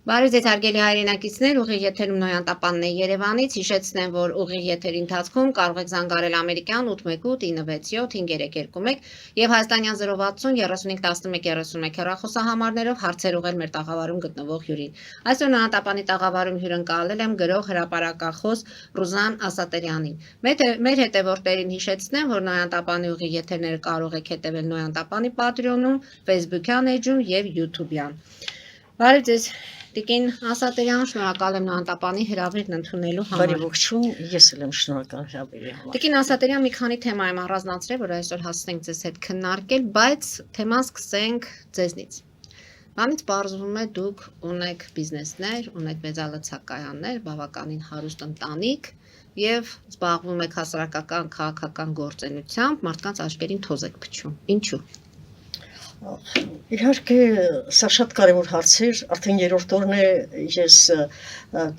Բարև ձեզ հարգելի հայրենակիցներ, ուղիղ եթերում Նոյան Տապանն է Երևանից, հիշեցնեմ, որ ուղիղ եթերի ընթացքում կարող եք զանգարել ամերիկյան 818-967-521 եւ հայաստանյան 060-3511-31 հեռախոսահամարներով հարցեր ուղղել մեր տաղավարում գտնվող հյուրին։ Այսօր Նոյան Տապանի տաղավարում հյուրընկալել եմ գրող հրապարակախոս Ռուզան Ասատերյանին։ Մեր հետևորդներին հիշեցնեմ, որ Նոյան Տապանի ուղիղ եթերները կարող եք հետևել Նոյան Տապանի Patreon-ում, Facebook-յան էջում եւ YouTube-յան։ Բարև ձեզ, Տիկին Ասատերյան, շնորհակալ եմ Նոյան Տապանի հրավերն ընդունելու համար։ Բարև ողջույն, ես էլ եմ շնորհակալ հրավերի համար։ Տիկին Ասատերյան, մի քանի թեմա եմ առանձնացրել, որ այսօր հասցնենք ձեզ հետ քննարկել, բայց թեման սկսենք ձեզնից։ Բանից պարզվում է դուք ունեք բիզնեսներ, ունեք մեծալցակայաններ, բավականին հարուստ ընտանիք եւ զբաղվում եք հասարակական քաղաքական գործունեությամբ, մարդկանց աչքերին թոզ եք փչում։ Ինչու՞։ Իհարկե, սա շատ կարևոր հարց էր, արդեն երրորդ օրն է ես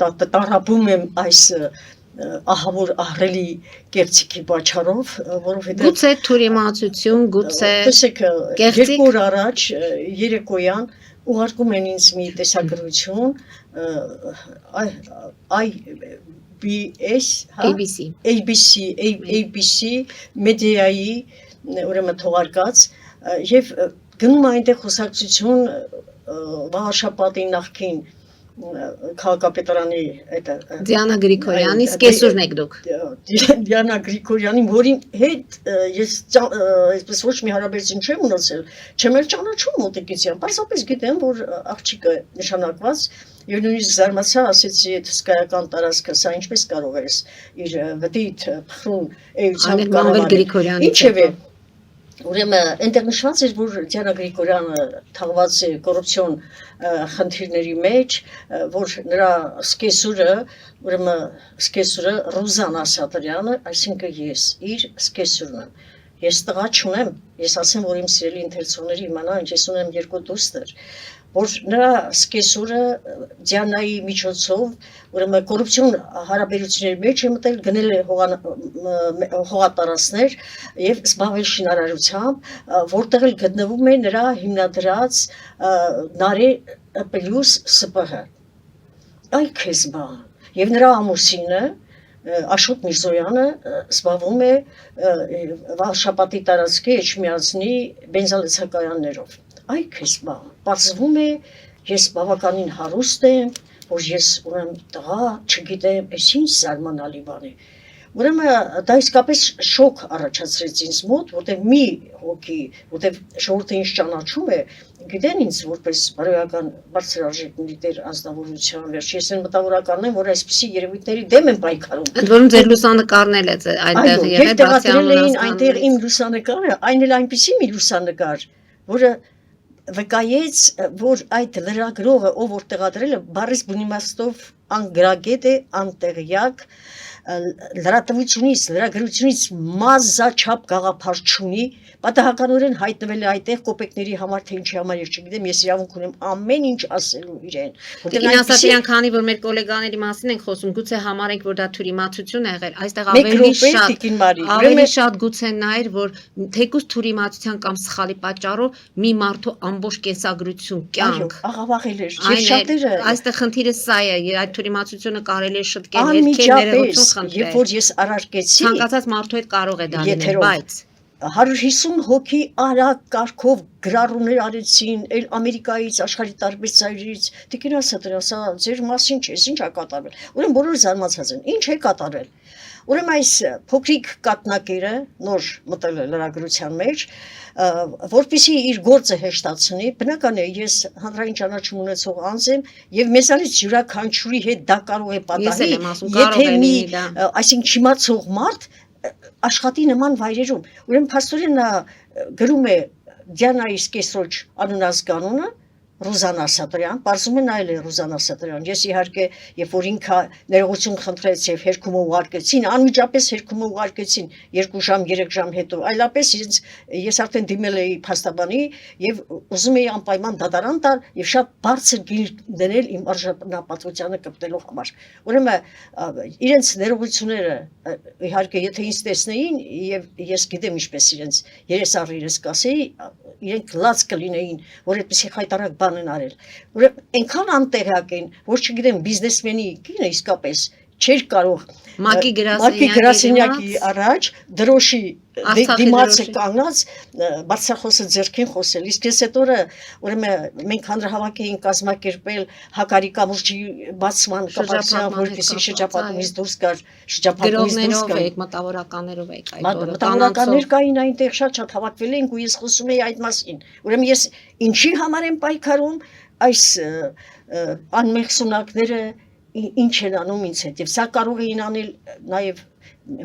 տառապում եմ այս ահավոր ահռելի կեղծիքի պատճառով, որովհետև գուցե թուրիմացություն, գուցե տեսեք, երկու օր առաջ երեկոյան ուղարկում են ինձ մի տեսագրություն ABC մեդիայի ուրեմն թողարկած եւ գնում այնտեղ խոսակցություն Վաղարշապատի նախկին քաղաքապետարանի Դիանա Գրիգորյանի սկեսուրն եք դուք։ Դիանա Գրիգորյանի, որին հետ ես այսպես ոչ մի հարաբերություն չեմ ունեցել, չեմ էլ ճանաչում մոտիկից, պարզապես գիտեմ, որ աղջիկը նշանակված եւ նույնիսկ զարմացա, ասեցի, այդ հսկայական տարածքը, սա ինչպես կարող ես իր վտիտ փխրուն էությամբ կառավարել։ Ինչևէ Ուրեմն այնտեղ նշված էր, որ Դիանա Գրիգորյանը թաղված է կոռուպցիոն խնդիրների մեջ, որ նրա սկեսուրը, ուրեմն սկեսուրը Ռուզան Ասատերյանը, այսինքն ես, իր սկեսուրն եմ։ Ես տղա չունեմ, ես ասեմ, որ իմ սիրելի ընթերցողները իմանան, ես ունեմ երկու դուստր, որ նրա սկեսուրը Դիանայի միջոցով, ուրեմն կոռուպցիոն հարաբերությունների մեջ է մտել, գնել է հողատարածքներ եւ զբաղվել շինարարությամբ, որտեղ էլ գտնվում է նրա հիմնադրած Նարէ Պլյուս ՍՊՀ։ Այ քեզ բան։ Եվ նրա ամուսինը Աշոտ Միրզոյանը զբաղվում է Վաղարշապատի տարածքի Էջմիածնի բենզալցակայաններով։ Այ քեզ բան, պարզվում է, ես բավականին հարուստ եմ, որ ես ուրեմն տղա, չգիտեմ, այս ինչ զարմանալի բան է։ Ուրեմն դա իսկապես շոկ առաջացրեց ինձ մոտ, որտեղ մի հոգի, որտեղ ժողովուրդը ինձ ճանաչում է, գիտեն ինձ որպես բարոյական բարձրարժեք միլիտար անձնավորության վերջ, ես այն մտավորականն եմ, որ այսպիսի երևույթների դեմ եմ պայքարում։ Ընդ որում ձեր լուսանկարն էլ է այնտեղ եղել, տեղադրել էին այնտեղ իմ լուսանկարը, այն էլ այնպիսի մի լուսանկար, որը վկայեց, որ այդ լրագրողը, ով որ տեղադրել է, բառից բունիմաստով անգրագետ է, անտեղյակ, լրագրությունից մազաչափ գաղափար չունի, պատահականորեն հայտնվել է այդտեղ կոպեկների համար, թե ինչի համար ես չգիտեմ, ես իրավունք ունեմ ամեն ինչ ասելու իրեն։ Տիկին Ասատերյան, քանի որ մեր գոլեգաների մասին ենք խոսում, գուցե համարենք, որ դա թուրիմացություն է եղել, այստեղ ավելի շատ գուցե նա էր, որ թեկուզ թուրիմացության կամ սխալի պատճառով մի մարդու ամբողջ կենսագրություն, կյանք աղավաղել էր, եւ շատերը այստեղ խնդիրը սա է, այդ թուրիմացությունը կարելի է շտկել, հետքեր ներողություն խնդրել։ Երբ որ ես առարկեցի, ցանկացած մարդու հետ կարող է դա լինել, բայց 150 հոգի արագ կարգով գրառումներ արեցին, էլ Ամերիկայից, աշխարհի տարբեր ծայրերից, Տիկին Ասատերյան, սա ձեր մասին չէ, ինչ է կատարվել։ Ուրեմն բոլորը զարմացած են, ինչ է կատարվել։ Ուրեմն այս փոքրիկ կատնակերը նոր մտել է լրագրության մեջ, որպեսզի իր գործը հեշտացնի, բնական է, ես հանրային ճանաչում ունեցող անձ եմ եւ մեզանից յուրաքանչյուրի հետ դա կարող է պատահի, եթե մի, այսինքն չիմացող մարդ աշխատի նման վայրերում։ Ուրեմն փաստորեն նա գրում է Դիանայի սկեսրոջ անունազգանունը Ռուզան Ասատերյան, պարզում է նայել է Ռուզան Ասատերյան, ես իհարկե, երբ որ ինքը ներողություն խնդրեց եւ հերքումը ուղարկեցին, անմիջապես հերքումը ուղարկեցին 2 ժամ, 3 ժամ հետո, այլապես ես արդեն դիմել էի փաստաբանի եւ ուզում էի անպայման դատարան տալ եւ շատ բարձր գիր դնել իմ արժանապատվությանը կպտելով համար։ Ուրեմն իրենց ներողությունները իհարկե եթե ինձ տեսնեին եւ ես գիտեմ ինչպես իրենց երես առ երես կասեի, իրենք լաց կլինեին, որ այդպեսի խայտարակ բան են արել։ Ուրեմն այնքան անտեղյակ են, որ չգիտեմ բիզնեսմենի կինը իսկապես չէր կարող Մակի գրասենյակի առաջ դրոշի Արցախի դիմացը դրոշի։ կանգնած բարձրախոսը ձեռքին խոսել։ Իսկ ես այդ օրը ուրեմն մենք հանրահավաք էինք կազմակերպել Հակարի կամուրջի բացման կապակցությամբ, որպեսզի շրջապատումից դուրս գար, շրջապատումից դուրս Գրողներով գար։ եք, մտավորականներով եք այդ օրը, Մտավորականներ կային այնտեղ շատ հավաքվել էինք ու ես խոսում էի այդ մասին։ Ուրեմն ես ինչի համար եմ պայքարում, այս անմեղ սունակները ինչ են անում ինձ հետ, եւ սա կարող էին անել նաեւ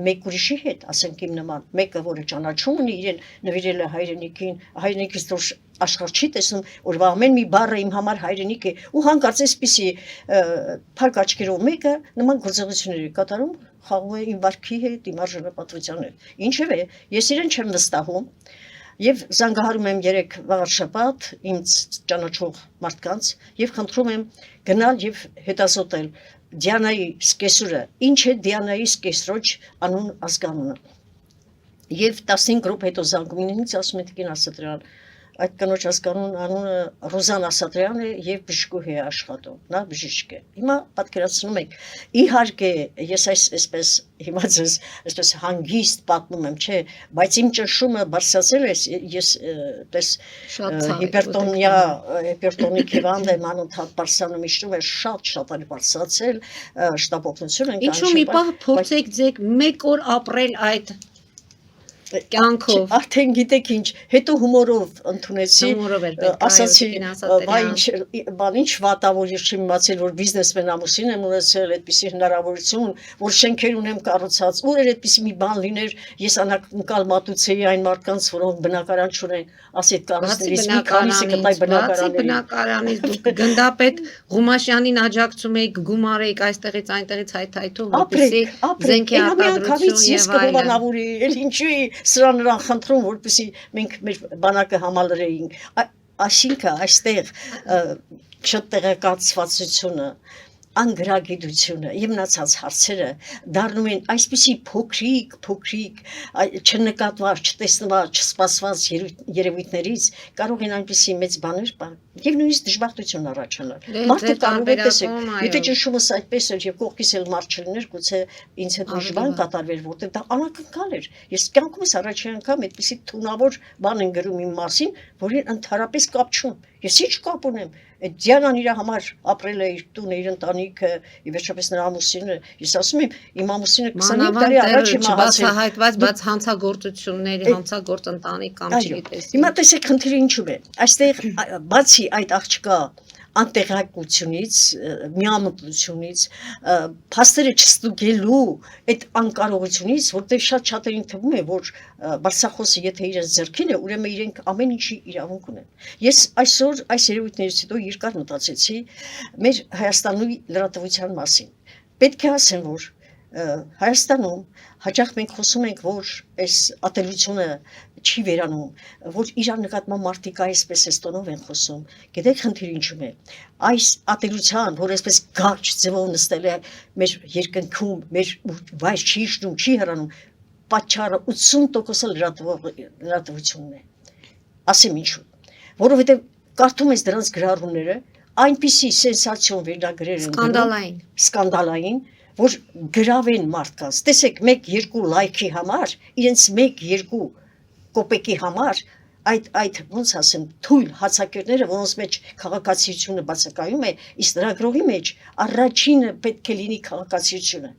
մեկ ուրիշի հետ, ասենք իմ նման, մեկը որը ճանաչում ունի իրեն նվիրել է հայրենիքին, հայրենիքից դուրս աշխարհ չի տեսնում, որ ամեն մի բառը իմ համար հայրենիք է, ու հանկարծ էսպիսի փակ աչքերով մեկը նման գործողություններ է կատարում, խաղում է իմ վարքի հետ, իմ արժանապատվության հետ։ Ինչևէ, ես իրեն չեմ վստահում եւ զանգահարում եմ 3 վաղ շաբաթ ինձ ճանաչող մարդկանց եւ խնդրում եմ գնալ եւ հետազոտել Դիանայի սկեսուրը, ինչ է Դիանայի սկեսրոջ անուն ազգանունը։ Եվ 15 րոպե հետո զանգում են ինձ, ասում են Տիկին Ասատրյան, այդ կնոջ ազգանուն անունը Ռոզան Ասատրյան է եւ բժշկուհի է աշխատում, նա բժիշկ է։ Հիմա պատկերացնում եք, իհարկե ես այսպես հիմա ձեզ այսպես հանգիստ պատմում եմ, չէ, բայց իմ ճնշումը բարձրացել է, ես պես հիպերտոնիկ հիվանդ եմ, անընդհատ բարձրանում իջնում է, շատ է բարձրացել, շտապօգնություն ենք Ինչու մի պահ փորձեք ձեկ 1 օր ապրել այդ կյանքով։ Արդեն գիտեք ինչ, հետո հումորով ընդունեցի, Հումորով էր պետք, ասացի, այո, բան ինչ վատա, որ ես չեմ իմացել, որ բիզնեսմեն ամուսին եմ ունեցել, այդպիսի հնարավորություն, որ շենքեր ունեմ կառուցած, ուր էր այդպիսի մի բան լիներ, ես անակնկալ մատուցեի այն մարդկանց, որոնք բնակարան չունեն, ասի այդ կառույցներից մի քանիսը կտայ բնակարանների։ Բնակարանից դուք գնդապետ Ղումաշյանին աջակցում եք, գումար եք այստեղից այնտեղից հայթայթում, որպեսզի զենքի արտադրություն եւ այլն։ Ինչու սրա նրան խնդրում, որպեսզի մենք մեր բանակը համալրեինք։ Այսինքն այստեղ չտեղեկացվածությունը, անգրագիտությունը եւ մնացած հարցերը դառնում են այսպիսի փոքրիկ չնկատված, չտեսնված, չսպասված երևույթներից կարող են այնպիսի մեծ բաներ եւ նույնիսկ դժբախտություն առաջանալ։ Մարդը կարող է տեսել, եթե ճնշումս այդպես էր եւ կողքից էլ մարդ չլիներ, գուցե ինձ հետ դժվար կատարվեր, որտեղ դա անակնկալ էր։ Ես կյանքումս առաջին անգամ այդպիսի թունավոր բան են գրում իմ մասին, որին ընդհանրապես կապ չունեմ։ Ես ինչ կապ ունեմ։ Այդ Դիանան իր համար ապրել է իր տունը, իր ընտանիքը, եւ վերջապես նրա ամուսինը։ Ես ասում եմ, իմ ամուսինը 25 տարի առաջ է մահացել։ Բացահայտված, բայց հանցագործությունների, հանցագործ ընտանիք կամ չգիտես։ Հիմա տեսեք խնդիրը ինչու է։ Այստեղ բացի այդ աղջկա անտեղյակությունից, միամտությունից, փաստերը չստուգելու այդ անկարողությունից, որտեղ շատ-շատերին թվում է, որ բարձրախոսը եթե իրենց ձեռքին է, ուրեմն իրենք ամեն ինչի իրավունք ունեն։ Ես այսօր այս երևույթներից հետո երկար մտածեցի մեր Հայաստանի լրատվության մասին։ Պետք է ասեմ, որ Հայաստանում հաճախ մենք խոսում ենք, որ այս ատելությունը չի վերանում, որ իրար նկատմամբ մարդիկ այսպես էստոնով են խոսում։ Գիտեք խնդիրը ինչու է։ Այս ատելության, որ այսպես գարչ ձևով նստել է մեր երկնքում, մեր վայր չի իջնում, չի հեռանում, պատճառը 80% լրատվությունն է։ Ասեմ ինչու։ Որովհետև կարդում ես դրանց գրառումները, այնպիսի սենսացիոն վերնագրեր են սկանդալային, որ գրավեն մարդկանց։ Տեսեք, 1-2 լայքի համար, իրենց 1-2 կոպեկի համար այդ ոնց ասեմ, թույլ հացակերները, որոնց մեջ քաղաքացիությունը բացակայում է, իսկ լրագրողի մեջ առաջինը պետք է լինի քաղաքացիությունը։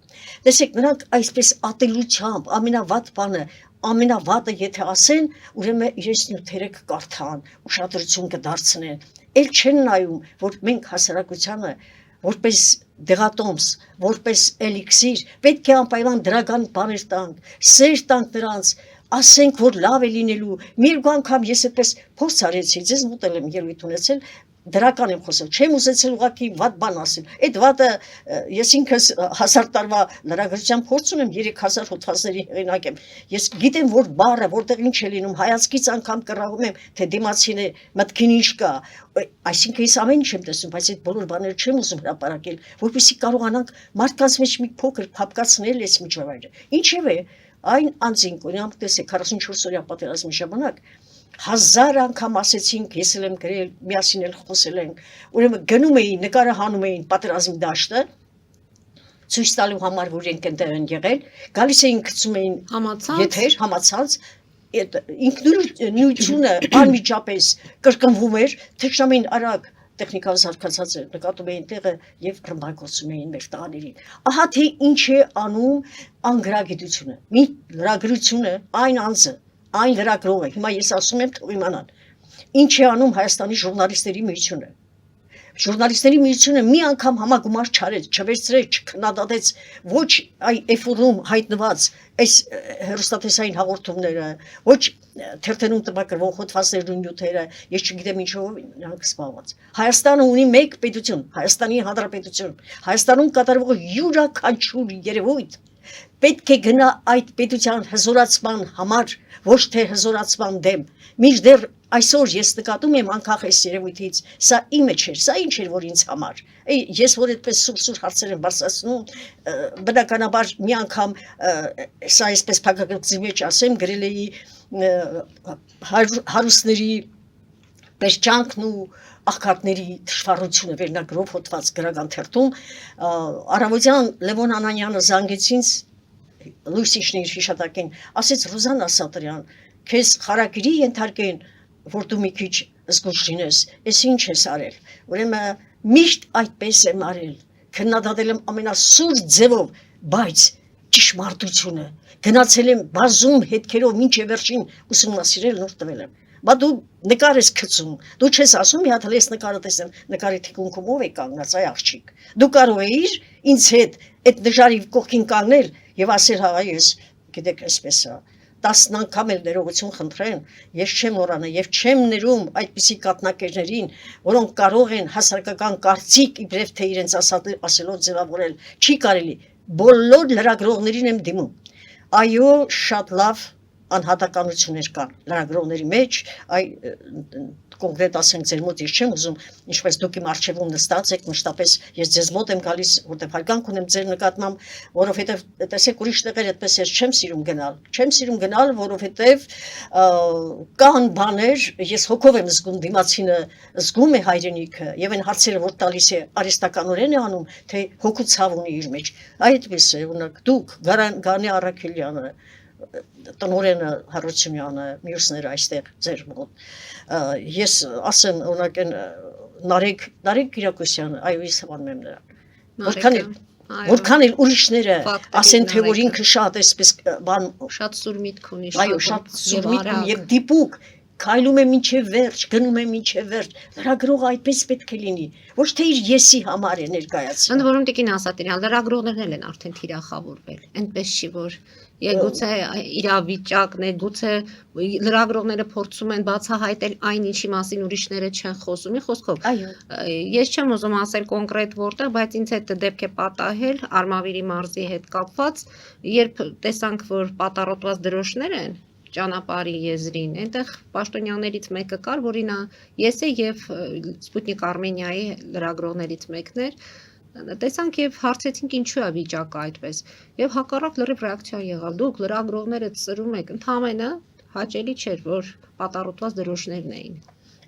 Տեսեք, նրանք այսպես ատելությամբ, ամենավատ բանը, ամենավատը եթե ասեն, ուրեմն իրենց նյութերը կկարդան, ուշադրություն կդարձնեն։ Էլ չեն նայում, որ մենք հասարակությանը որպես դեղատոմս, որպես էլիքսիր, պետք է անպայման դրական բաներ տանք, սեր տանք նրանց, ասենք, որ լավ է լինելու։ Մի անգամ ես այդպես փորձ արեցի, ձեզ մոտ եմ ելույթ ունեցել, դրական եմ խոսել, չեմ ուզեցել ուղղակի վատ բան ասել։ Այդ վատը ես ինքս 1000 տարվա լրագրության փորձ ունեմ, 3000 հոդվածների հեղինակ եմ։ Ես գիտեմ, որ բառը որտեղ ինչ է լինում, հայացքից անգամ կռահում եմ, թե դիմացին է մտքին ինչ կա։ Այսինքն ես ամեն ինչ եմ տեսնում, բայց այդ բոլոր բաները չեմ ուզում հրապարակել, որպեսզի կարողանանք մարդկանց մեջ մի փոքր փապկացնել այս միջավայրը։ Ինչևէ, այն անձին, օրինակ տեսեք 44 օրյա պատերազմի ժամանակ 1000 անգամ ասեցինք, ես էլ եմ գրել, միասին էլ խոսել ենք, ուրեմն գնում էին, նկարը հանում էին պատերազմի դաշտը, ցույց տալու համար, որ իրենք այնտեղ են եղել, գալիս էին գցում էին Համացած եթեր, համացած, այդ ինքնուրույնությունը անմիջապես կրկնվում էր, թշնամին արագ տեխնիկան զարգացած էր, նկատում էին տեղը եւ ռմբակոծում էին մեր տղաներին։ Ահա թե ինչ է անում անգրագիտությունը։ Մի լրագրությունը, այն անձը, այն լրագրողը, հիմա ես ասում եմ թող իմանան, ինչ է անում Հայաստանի ժուրնալիստների միությունը։ Ժուրնալիստների միությունը մի անգամ համագումար չարեց, չվերցրեց, չքննադատեց ոչ այ էֆորում հայտնված այս հերոստատեսային հաղորդումները, ոչ թերթերում տպագրվող հոդվածներն ու նյութերը, ես չգիտեմ ինչով նրանք զբաղված։ Հայաստանը ունի մեկ պետություն, Հայաստանի Հանրապետություն։ Հայաստանում կատարվող յուրաքանչյուր երևույթ պետք է գնա այդ պետության հզորացման համար, ոչ թե հզորացման դեմ։ Մինչդեռ այսօր ես նկատում եմ անկախ այս երևույթից, սա իմը չէր, սա ինչ էր որ ինձ համար։ Ես որ այդպես սուր հարցեր եմ բարձրացնում, բնականաբար մի անգամ սա այսպես փակագծի մեջ ասեմ, գրել էի հարուստների պերճանքն ու աղքատների թշվառությունը վերնագրով հոդված գրական թերթում, առավոտյան Լևոն Անանյանը զանգեց ինձ, լույս իջնի իր հիշատակին, ասեց Ռուզաննա Սատրյան, քեզ խարակիրի ենթարկեն, որ դու մի քիչ զգուշ լինես, ես ինչ ես արել, ուրեմն միշտ այդպես եմ արել, քննադատել եմ ամենասուր ձևով, բայց ճշմարտությունը, գնացել եմ բազում հետքերով մինչև վերջին ուսումնասիրել նոր տվել եմ, բա դու նկար ես գցում, դու չես ասում, մի հատ ես նկարը տեսնեմ, նկարի թիկունքում ով է կանգնած, այ աղջիկ, դու կարող էիր ինձ հետ այդ նժարի կողքին կանգնել եւ ասել հա ես, գիտեք, այսպես է 10 անգամ էլ ներողություն խնդրեն, ես չեմ մոռանա եւ չեմ ներում այդպիսի կատնակերներին, որոնք կարող են հասարակական կարծիք իբրև թե իրենց ասելով ձևավորել, չի կարելի, բոլոր լրագրողներին եմ դիմում։ Այո, շատ լավ անհատականություններ կան լրագրողների մեջ, այ կոնկրետ ասենք ձեր մոտ ես չեմ ուզում, ինչպես դուք իմ արխիվում նստած եք, մշտապես ես ձեզ մոտ եմ գալիս, որտեղ հարգանք ունեմ ձեր նկատմամբ, որովհետև տեսեք ուրիշ տեղեր այդպես ես չեմ սիրում գնալ, որովհետև կան բաներ, ես հոգով եմ զգում դիմացինը, զգում է հայրենիքը, եւ այն հարցերը որ տալիս է արհեստականորեն է անում, թե հոգու ցավ ունի իր մեջ։ Այդպես է, օրինակ դուք Գանի Առաքելյանը տնօրենը Հարությունյանը, մյուսները այստեղ ձեր մոտ։ Ես ասեմ օրինակ Նարեկ Կիրակոսյանը, այո ես հավանում եմ նրան։ Որքան էլ ուրիշները ասեն թե որ ինքը շատ էսպես բան շատ սուր միտք ունի, այո շատ սուր միտք ունի եւ դիպուկ քայլում է մինչև վերջ, գնում է մինչև վերջ, լրագրողը այդպես պետք է լինի, ոչ թե իր եսի համար է ներկայացնում։ Ընդ որում տիկին Ասատրյան, լրագրողներն են արդեն թիրախավորվել, այնպես չի որ գուցե իրավիճակն է, գուցե լրագրողները փորձում են բացահայտել այն ինչի մասին ուրիշները չեն խոսում, մի խոսքով։ Ես չեմ ուզում ասել կոնկրետ որտեղ, բայց ինձ հետ դեպք է պատահել Արմավիրի մարզի հետ կապված, երբ տեսանք որ պատառոտված դրոշներ են ճանապարհի եզրին, այնտեղ պաշտոնյաներից մեկը կար, որին ես եւ Սպուտնիկ Արմենիայի լրագրողներից մեկն էր, տեսանք եւ հարցեցինք ինչու է վիճակը այդպես եւ հակառակ լրիվ ռեակցիա եղավ, դուք լրագրողները ծրում եք, ընդհանրապես հաճելի չէր, որ պատառոտված դրոշներն էին։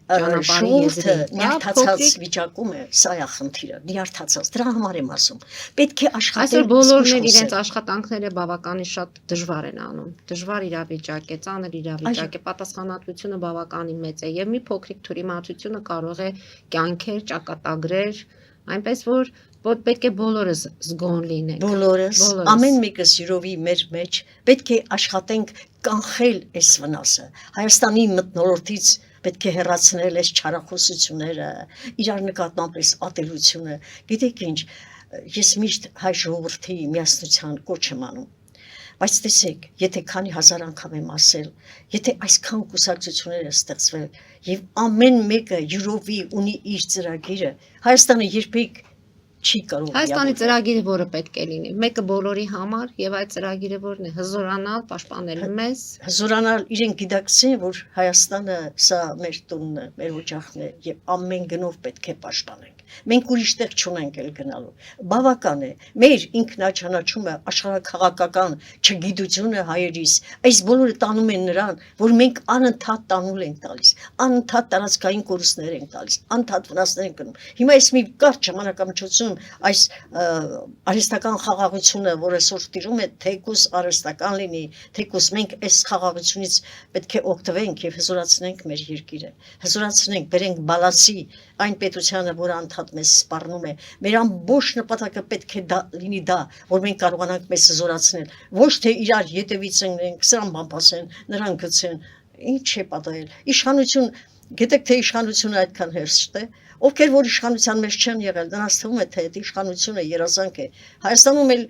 Շուրթը նյարդացած վիճակում է, սա է խնդիրը, նյարդացած, դրա համար եմ ասում, պետք է աշխատել։ Այսօր բոլորն էլ իրենց աշխատանքները բավականին շատ դժվար են անում, դժվար իրավիճակ է, ծանր իրավիճակ է, պատասխանատվությունը բավականին մեծ է եւ մի փոքրիկ թյուրիմացությունը կարող է կյանքեր, ճակատագրեր, այնպես որ պետք է բոլորս զգոն լինենք։ Բոլորս, ամեն մեկս յուրովի մեր մեջ պետք է աշխատենք կանխել այս վնասը։ Հայաստանի մթնոլորտից պետք է հեռացնել այս չարախոսությունները, իրար նկատմամբ այս ատելությունը։ Գիտեք ինչ, ես միշտ հայ ժողովրդի միասնության կոչ եմ անում։ Բայց տեսեք, եթե քանի հազար անգամ եմ ասել, եթե այսքան կուսակցություններ է ստեղծվել եւ ամեն մեկը յուրովի ունի իր ծրագիրը, Հայաստանը երբեք չի կարող։ Հայաստանի ծրագիրը որը պետք է լինի, մեկը բոլորի համար եւ այդ ծրագիրը որն է, հզորանալ, պաշտպանել մեզ, հզորանալ, իրենք գիտակցեն, որ Հայաստանը սա մեր տունն է, մեր օջախն է եւ ամեն գնով պետք է պաշտպանենք։ Մենք ուրիշ տեղ չունենք էլ գնալու։ Բավական է։ Մեր ինքնաճանաչումը, աշխարհաքաղաքական չգիտությունը հայերիս, այս բոլորը տանում են նրան, որ մենք անընդհատ տանուլ ենք տալիս, անընդհատ տարածքային կորուստներ ենք տալիս, անընդհատ վնասներ ենք կրում։ Հիմա այս մի կարճ ժամանակամիջոցում այս արհեստական խաղաղությունը, որ այսօր տիրում է, թեկուս արհեստական լինի, թեկուս մենք այս խաղաղությունից պետք է օգտվենք եւ հզորացնենք մեր երկիրը, հզորացնենք, բերենք բալանսի այն պետությանը, որը անդադ մեզ սպառնում է։ Մեր ամբողջ նպատակը պետք է լինի դա, որ մենք կարողանանք մեզ զորացնել, ոչ թե իրար ետևից ընկնենք, սրան բան ասեն, նրան գցեն, ինչ է պատահել։ Իշխանություն, գիտեք թե իշխանությունը այդքան հերթ է, ովքեր որ իշխանության մեջ չեն եղել, նրանց թվում է թե այդ իշխանությունը երազանք է։ Հայաստանում էլ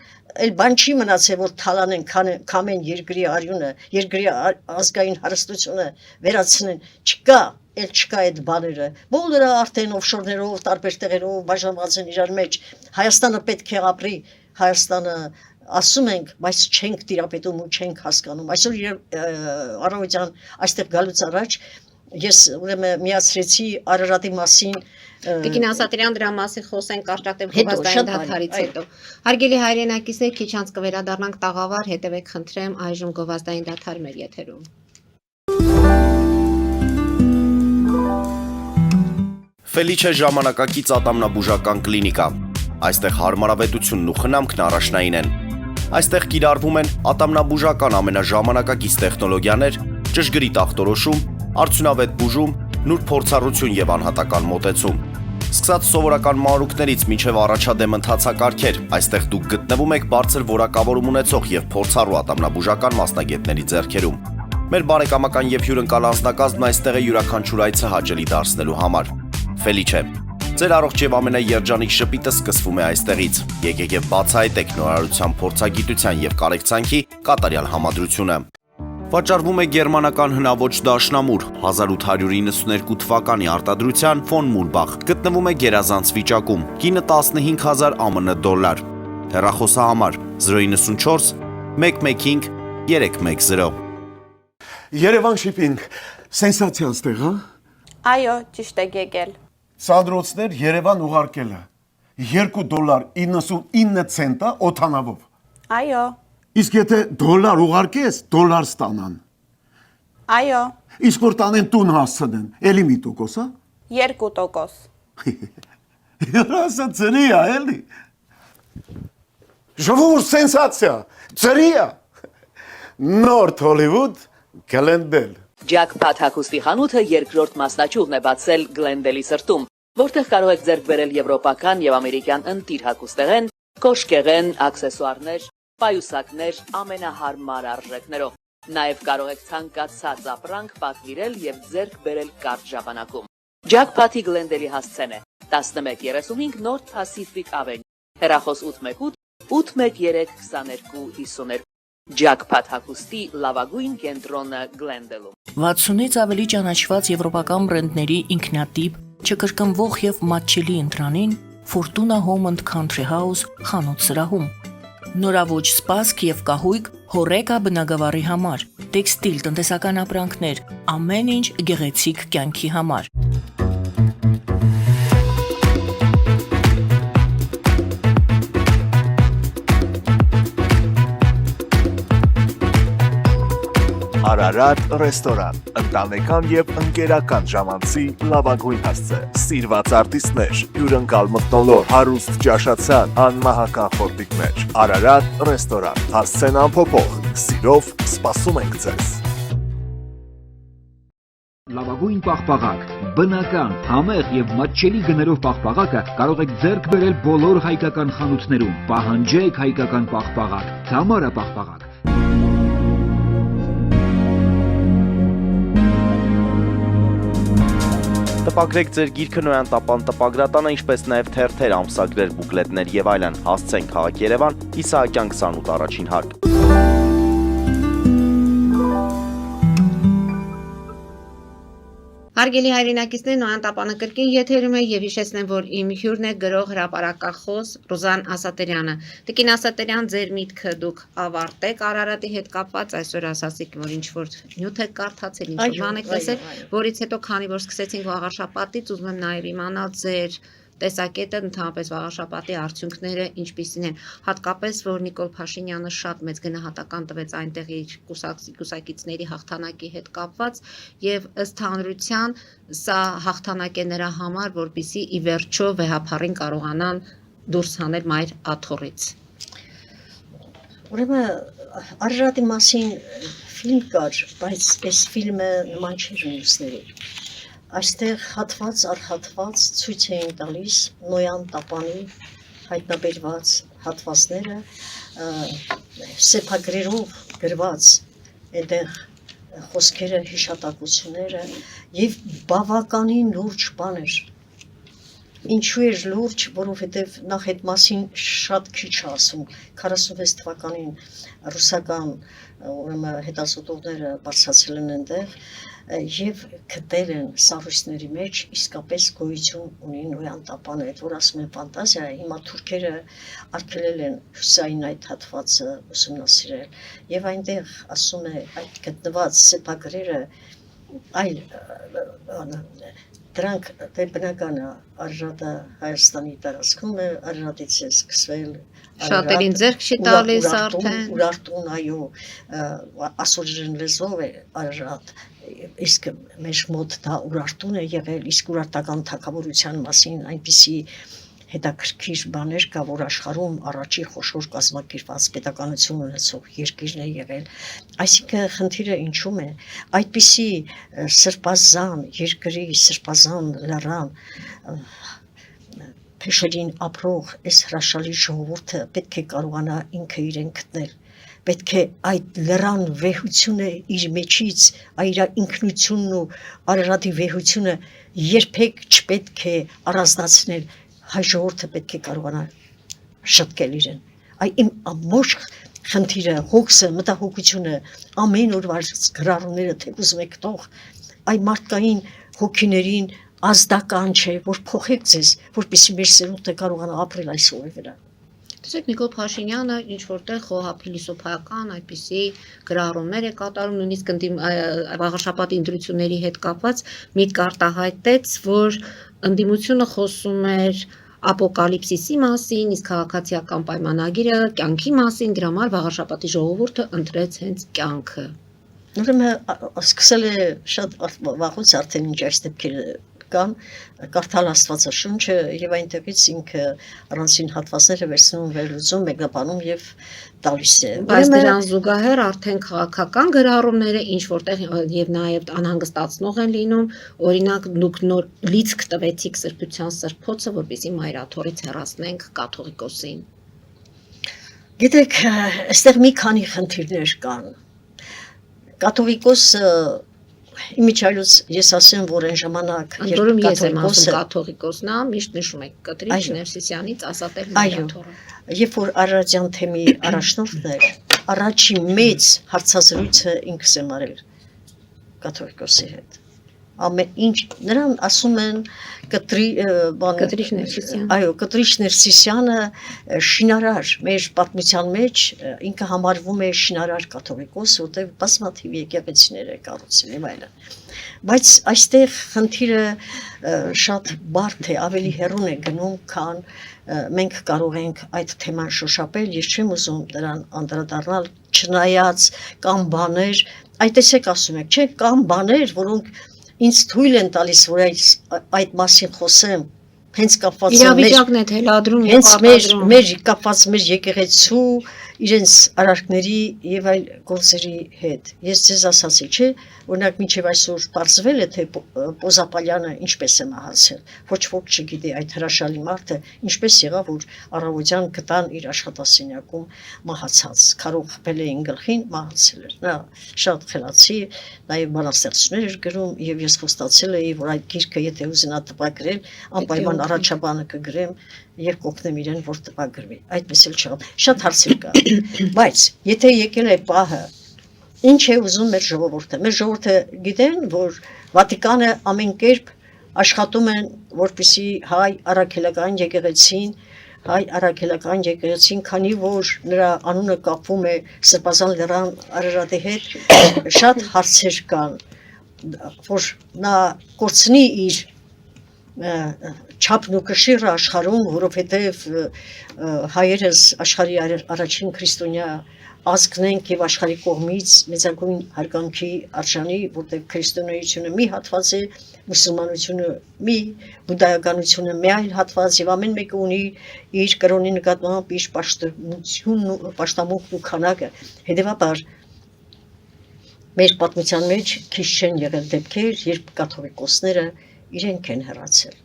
բան չի մնացել, որ թալանեն քամեն երկրի արյունը, երկրի ազգային հարստությունը վերացնեն, չկա այդ բաները, բոլորը արդեն օֆշորներով, տարբեր տեղերով բաժանված են իրար մեջ։ Հայաստանը պետք է ապրի, Հայաստանը ասում ենք, բայց չենք տիրապետում ու չենք հասկանում։ Այսօր առավոտյան այստեղ գալուց առաջ ես ուրեմն միացրեցի Արարատի մասին Տիկին Ասատրյան դրա մասին խոսենք կարճատև գովազդային դադարից հետո։ Հարգելի հայրենակիցներ, քիչ անց կվերադառնանք տաղավար, հետևեք խնդրեմ, այժմ գովազդային դադար մեր եթերում։ Ֆելիչե ժամանակակից ատամնաբուժական կլինիկա։ Այստեղ հարմարավետությունն ու խնամքն առաջնային են։ Այստեղ կիրառվում են ատամնաբուժական ամենաժամանակակից տեխնոլոգիաներ, ճշգրիտ ախտորոշում, արդյունավետ բուժում, նուրբ փորձառություն եւ անհատական մոտեցում։ Սկսած սովորական մանրուքներից մինչև առաջադեմ ընթացակարգեր, այստեղ դուք գտնվում եք բարձր որակավորում ունեցող եւ փորձառու ատամնաբուժական մասնագետների ձեռքերում։ Մեր բարեկամական եւ հյուրընկալ անձնակազմն այստեղ է յուրաքանչյուր այցը հաճելի դարձնելու համար։ Ֆելիչե, ձեր առողջ եւ ամենաերջանիկ շպիտը սկսվում է այստեղից։ Եկեք եւ բացահայտեք նորարարության փորձագիտության եւ կարեկցանքի կատարյալ համադրությունը։ Վաճառվում է գերմանական հնաոճ դաշնամուր 1892 թվականի արտադրության ֆոն Մուրբախ, գտնվում է գերազանց վիճակում, կինը 15000 ԱՄՆ դոլար, հեռախոսահամար 094 115 310։ Երևան շիփինգ, սենսացիա ստեղ, հա։ Այո, ճիշտ եք եկել։ Սանդրոցներ Երևան ուղարկելը $2.99 օթանավով։ Այո, Իսկ եթե դոլար ուղարկես, դոլար ստանան։ այո, Իսկ որ տանեն տուն հասցնեն, էլի մի տոկոս, հա։ 2%։ Հրասա ծրի է, էլի։ Ժողովուրդ սենսացիա, ծրի է։ Նորթ Հոլիվուդ Գլենդել։ Ջաքփաթ հագուստի խանութը երկրորդ մասնաճյուղն է բացել Գլենդելի սրտում, որտեղ կարող եք ձեռք բերել եվրոպական եւ ամերիկյան ընտիր հագուստեղեն, կոշկեղեն, աքսեսուարներ, պայուսակներ ամենահարմար արժեքներով։ Նաև կարող եք ցանկացած ապրանք պատվիրել եւ ձեռք բերել կարճ ժամանակում։ Ջաքփաթի Գլենդելի հասցեն է 1135 North Pacific Avenue, հեռախոս 818 813 2252։ Ջաքփաթ հագուստի լավագույն կենտրոնը Գլենդելում։ 60-ից ավելի ճանաչված եվրոպական բրենդների ինքնատիպ, չկրկնվող եւ մատչելի ընտրանին Fortuna Home and Country House խանութ սրահում։ Նորավոճ սպասք եւ կահույք հորեկա բնագավառի համար, տեքստիլ տնտեսական ապրանքներ, ամեն ինչ գեղեցիկ կյանքի համար։ Արարատ ռեստորան, ընտանեկան եւ ընկերական ժամանցի լավագույն հասցե, սիրված արտիստներ, հյուրընկալ մթնոլորտ, հարուստ ճաշացան, անմահական խորտիկներ։ Արարատ ռեստորան, հասցեն անփոփոխ, սիրով սպասում ենք ձեզ։ Լավագույն պաղպաղակ, բնական, համեղ եւ մատչելի գներով պաղպաղակը կարող եք ձեռք բերել բոլոր հայկական խանութներում։ Պահանջեք հայկական պաղպաղակ, Թամարա պաղպաղակ։ Տպագրեք ձեր գիրքը Նոյան տապան տպագրատանը, ինչպես նաև թերթեր, ամսագրեր, բուկլետներ եւ այլն։ Հասցեն քաղաք Երևան, Իսահակյան 28 առաջին հարկ։ Հարգելի հայրենակիցներ, Նոյան տապանը կրկին եթերում է եւ հիշեցնեմ, որ իմ հյուրն է գրող հրապարակախոս Ռուզան Ասատրյանը։ Տիկին Ասատրյան, ձեր միտքը դուք ավարտեք Արարատի հետ կապված, այսօր ասացիք, որ ինչ որ նյութ եք կարդացել, ինչ որ բան եք լսել, որից հետո քանի որ սկսեցինք վաղաշաբաթից, ուզում եմ նաեւ իմանալ ձեր տեսակետը ընդհանրապես վաղաշաբաթի արդյունքները ինչպիսին են, հատկապես որ Նիկոլ Փաշինյանը շատ մեծ գնահատական տվեց այնտեղի կուսակիցների հաղթանակի հետ կապված եւ ըստ հանրության սա հաղթանակ է նրա համար, որպեսզի ի վերջո վեհափառին կարողանան դուրս հանել մայր աթոռից։ Ուրեմն Արարատի մասին ֆիլմ կար, բայց այս ֆիլմը նման չէր մյուսների։ Այստեղ հատված առ հատված ցույց էին տալիս Նոյան Տապանի հայտնաբերված հատվածները, սեփագրերով գրված այնտեղ խոսքերը, հիշատակությունները եւ բավականին լուրջ բաներ։ Ինչու էր լուրջ, որովհետև նախ այդ մասին շատ քիչ ասում 46 թվականին ռուսական ուրեմն հետազոտողները բարձրացել են այնտեղ եւ գտել են սառույցների մեջ իսկապես գոյություն ունի Նոյան Տապանը, այդ որ ասում են ֆանտազիա, հիմա թուրքերը արգելել են հյուսային այդ հատվածը ուսումնասիրել եւ այնտեղ ասում է այդ գտնված սեփագրերը այլ դրանք բնական է Արարատը Հայաստանի տարածքում է, Արարատից է սկսվել Շատերին ձեռք չի տալիս արդեն։ Ուրարտուն, այո, ասորերեն լեզվով է Արարատ, իսկ մեր մոտ դա Ուրարտուն է եղել, իսկ ուրարտական թագավորության մասին այնպիսի հետաքրքիր բաներ կա, որ աշխարհում առաջի խոշոր կազմակերպված պետականություն ունեցող երկիրն է եղել։ Այսինքն խնդիրը ինչու՞մ է, այդպիսի սրբազան երկրի, սրբազան լեռան փեշերին ապրող այս հրաշալի ժողովուրդը պետք է կարողանա ինքը իրեն գտնել։ Պետք է այդ լեռան վեհությունը իր մեջից, իր ինքնությունն ու Արարատի վեհությունը երբեք չպետք է առանձնացնել։ Հայ ժողովուրդը պետք է կարողանա շտկել իրեն։ Այ իմ ամբողջ խնդիրը, հոգսը, մտահոգությունը, ամեն օրվա գրառումները թեկուզ մեկտող, այ մարդկային հոգիներին ազդական չէ, որ փոխեք ձեզ, որպեսզի մեր սերունդը կարողանա ապրել այս հողի վրա։ Տեսեք Նիկոլ Փաշինյանը ինչ որտեղ խոհափիլիսոփայական այդպիսի գրառումներ է կատարում, նույնիսկ վաղաշաբաթի ընտրությունների հետ կապված մի կարտահայտեց, որ ընդդիմությունը խոսում էր ապոկալիպսիսի մասին, իսկ քաղաքացիական պայմանագիրը կյանքի մասին, դրա համար վաղաշաբաթի ժողովուրդը ընտրեց հենց կյանքը։ Ուրեմն սկսել է շատ վաղուց արդեն ինչ այս դեպքերը կան, կարդալ Աստվածաշունչը եւ այնտեղից ինքը առանցին հատվածները վերցնում, վերլուծում, մեկնաբանում եւ տալիս է։ Բայց դրան զուգահեռ արդեն քաղաքական գրառումները ինչ որտեղ եւ նաեւ անհանգստացնող են լինում, օրինակ դուք նոր լիցք տվեցիք սրբության սրբոցը, որպեսզի մայրաթորից հեռացնենք կաթողիկոսին։ Գիտեք, այստեղ մի քանի խնդիրներ կան։ Կաթողիկոսը Իմիջայլոց ես ասեմ, որ այն ժամանակ, երբ կաթողիկոսն է, միշտ նշում եք Կտրիչ Ներսիսյանից Ասատեր Մայրաթորը։ Երբ որ Արարատյան թեմի առաջնորդն էր, առաջի մեծ հարցազրույցը ինքս եմ արել կաթողիկոսի հետ։ Ամեն ինչ նրան ասում են Կտրիչ Ներսիսյան։ Այո, Կտրիչ Ներսիսյանը շինարար մեր պատմության մեջ ինքը համարվում է շինարար կաթողիկոս, որտեղ բազմաթիվ եկեղեցիներ է կառուցել եւ այլն։ Բայց այստեղ խնդիրը շատ բարդ է, ավելի հեռուն է գնում, քան մենք կարող ենք այդ թեման շոշափել, ես չեմ ուզում դրան անդրադառնալ, չնայած կան բաներ, այդ տեսեք ասում եք, չէ, կան բաներ, որոնք ինձ թույլ են տալիս, որ այդ մասին խոսեմ, հենց կապված իրավիճակն է թելադրում, հենց մեր կապված մեր եկեղեցու իրենց արարքների եւ այլ գործերի հետ։ Ես ձեզ ասացի, չէ, օրինակ մինչեւ այսօր բարձվել է թե Պոզապալյանը ինչպես է մահացել։ Ոչ ոք չգիտի այդ հրաշալի մարդը ինչպես եղավ, որ առավոտյան գտան իր աշխատասենյակում մահացած, քարով խփել էին գլխին, մահացել էր։ Նա շատ խելացի, նաեւ բանաստեղծություններ էր գրում եւ ես խոստացել էի, որ այդ գիրքը եթե ուզենա տպագրել, անպայման առաջաբանը կգրեմ եւ կօգնեմ իրեն, որ տպագրվի։ Այդպես էլ չեղավ։ Շատ հարցեր կա։ Բայց եթե եկել է պահը, ինչ է ուզում մեր ժողովուրդը։ Մեր ժողովուրդը գիտեն, որ Վատիկանը ամեն կերպ աշխատում են, որպեսզի հայ առաքելական եկեղեցին, քանի որ նրա անունը կապվում է Սրբազան լեռան Արարատի հետ, շատ հարցեր կան, որ նա կորցնի իր չափն ու կշիռը աշխարհում, որովհետև հայերս աշխարհի առաջին քրիստոնյա ազգն ենք եւ աշխարհի կողմից մեծագույն հարգանքի արժանի, որտեղ քրիստոնեությունը մի հատված է, մուսուլմանությունը մի, բուդդայականությունը մի այլ հատված եւ ամեն մեկը ունի իր կրոնի նկատմամբ իր պաշտամունքն ու պաշտամունքն ու քանակը։ Հետևաբար մեր պատմության մեջ քիչ չեն եղել դեպքեր, երբ կաթողիկոսները իրենք են հեռացել։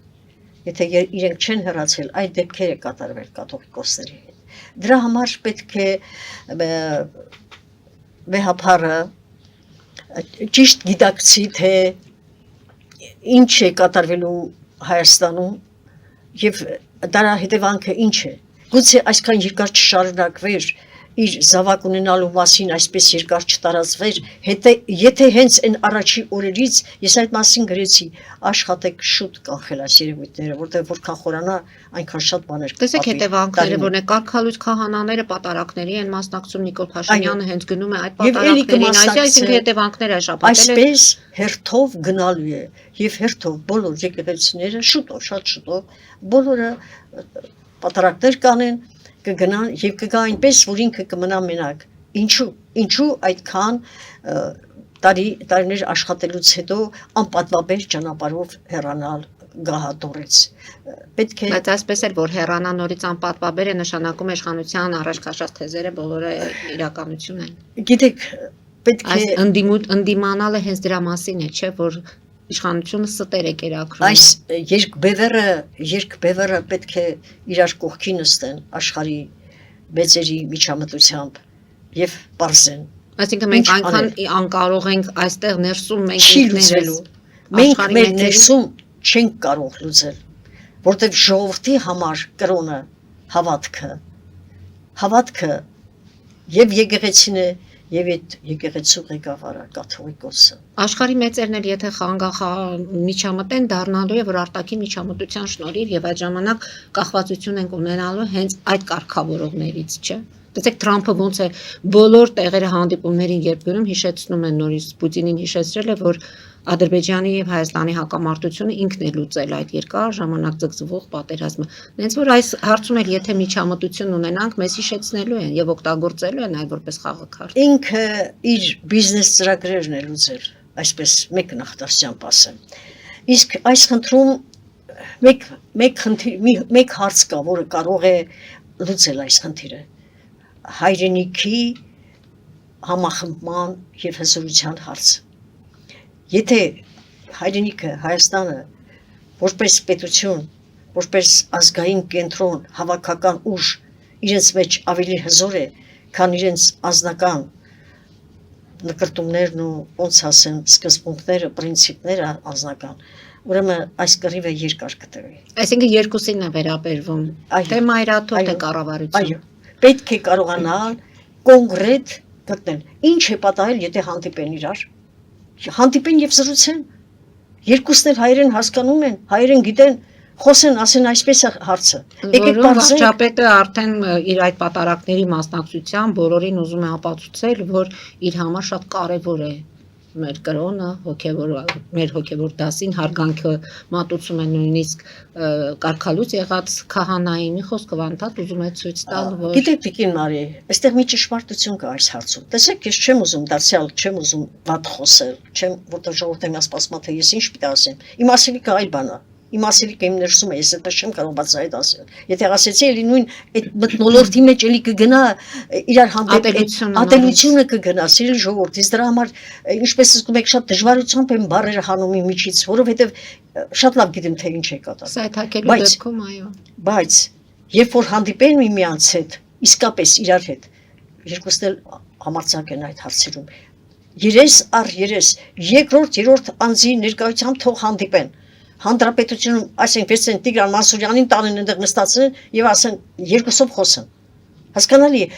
Եթե իրենք չեն հեռացել, այդ դեպքերը կատարվել կաթողիկոսների հետ։ Դրա համար պետք է վեհապարը ճիշտ գիտակցի, թե ինչ է կատարվելու Հայաստանում եւ դրա հետևանքը ինչ է։ Գուցե այսքան երկար չշարունակվեր իր զավակ ունենալու մասին այսպես երկար չտարածվեր, եթե հենց այն առաջի օրերից ես այդ մասին գրեցի, աշխատեք շուտ կանխել այս երևույթները, որտեղ որքան խորանա, այնքան շատ բաներ կպատվի։ Տեսեք հետևանքները, որն է կարգալույց քահանաները պատարակների են մասնակցում, Նիկոլ Փաշինյանը հենց գնում է այդ պատարակներին, այսինքն հետևանքները շապատել են։ Այսպես հերթով գնալու է եւ հերթով բոլոր եկեղեցիները շուտով, շատ շուտով բոլորը պատարակներ կանեն, կգնան եւ կգա այնպես, որ ինքը կմնա մենակ։ Ինչու այդքան տարիներ աշխատելուց հետո անպատվաբեր ճանապարհով հեռանալ գահատորից։ Պետք է Բայց այսպես էլ որ հեռանա նորից անպատվաբեր է նշանակում իշխանության առաջ քաշած թեզերը բոլորը իրականություն են։ գիտեք, պետք է Այս ընդդիմանալը հենց դրա մասին է, չէ՞ որ իշխանությունը ստեր է կերակրում։ այս երկբևերը պետք է իրար կողքի նստեն աշխարհի մեծերի միջամտությամբ եւ պարզեն։ Այսինքն մենք այնքան անկարող ենք այստեղ ներսում մենք Չի լուծելու։ Մենք մեր ներսում չենք կարող լուծել, որտեղ ժողովրդի համար կրոնը հավատքը եւ եկեղեցին է եւ այդ եկեղեցու ղեկավարը կաթողիկոսը։ Աշխարհի մեծերն էլ եթե խանգախ միջամտեն դառնալու է որ արտաքին միջամտության շնորհիվ եւ այդ ժամանակ կախվածություն ենք ունենալու հենց այդ կարգավորողներից, չէ՞։ Տեսեք Թրամփը ոնց է բոլոր տեղերը հանդիպումներին երբ գնում հիշեցնում են նորից Պուտինին հիշեցրել է որ Ադրբեջանի եւ Հայաստանի հակամարտությունը ինքն է լուծել այդ երկար ժամանակ ձգձվող պատերազմը։ Հենց որ այս հարցում էլ եթե միջամտություն ունենանք, մեզ հիշեցնելու են եւ օգտագործելու են այլ որպես խաղաքարտ։ Ինքը իր բիզնես ծրագրերն է լուծել, այսպես մեկ նախտասությամբ ասեմ։ Իսկ այս խնդրում մեկ հարց կա, որը կարող է լուծել այս խնդիրը։ Հայրենիքի համախմբման եւ հզորության հարցը։ Եթե հայրենիքը Հայաստանը որպես պետություն, որպես ազգային կենտրոն, հավաքական ուժ իրենց մեջ ավելի հզոր է, քան իրենց անձնական նկրտումներն ու ոնց ասեմ, սկզբունքները, պրինցիպները անձնական, ուրեմն այս կռիվը երկար կտևի։ Այսինքն երկուսին է վերաբերվում, թե մայրաթոռ, թե կառավարություն։ Այո, պետք է կարողանալ կոնկրետ գտնել, ինչ է պատահել, եթե հանդիպեն իրար։ Հանդիպեն եւ զրուցեն։ Երկուսն էլ հայերեն հասկանում են, հայերեն գիտեն, խոսեն, ասեն այսպես է հարցը։ Եկեք բարձր վարչապետը արդեն իր այդ պատարակների մասնակցությամբ բոլորին ուզում է ապացուցել, որ իր համար շատ կարևոր է մեր կրոնը, մեր հոգևոր դասին հարգանքը մատուցում են նույնիսկ կարգալույց եղած քահանային մի խոսքով անդադ ուզում է ցույց տալ, որ Գիտեք Տիկին Մարի, այստեղ մի ճշմարտություն կա այս հարցում։ Տեսեք, ես չեմ ուզում դարձյալ, չեմ ուզում վատ խոսել, չեմ, որտեղ ժողովուրդը ինձ սպասում թե ես ինչ պիտի ասեմ։ Իմ ասելիքը այլ բան է։ Իմ ասելիքը իմ ներսում է, ես այդպես չեմ կարող բացահայտ ասել։ Եթե ասեցի, էլի նույն այդ մթնոլորտի մեջ էլի կգնա իրար հանդեպ ատելությունը կգնա, սիրելի ժողովուրդ, ես դրա համար ինչպես ասում եք շատ դժվարությամբ եմ բառերը հանում իմ միջից, որովհետև շատ լավ գիտեմ թե ինչ է կատարվում։ սա թակելու դեպքում այո։ Բայց երբ որ հանդիպեն միմյանց հետ, իսկապես իրար հետ, երկուսն էլ համարձակ են այդ հարցերում։ Երես առ երես, երկրորդ, երրորդ անձի ներկայությամբ թող հանդիպեն։ Հանրապետությունում, այսինքն վերցնեն Տիգրան Մանսուրյանին տանեն այնտեղ նստացնեն եւ ասեն երկուսով խոսեն։ Հասկանալի է,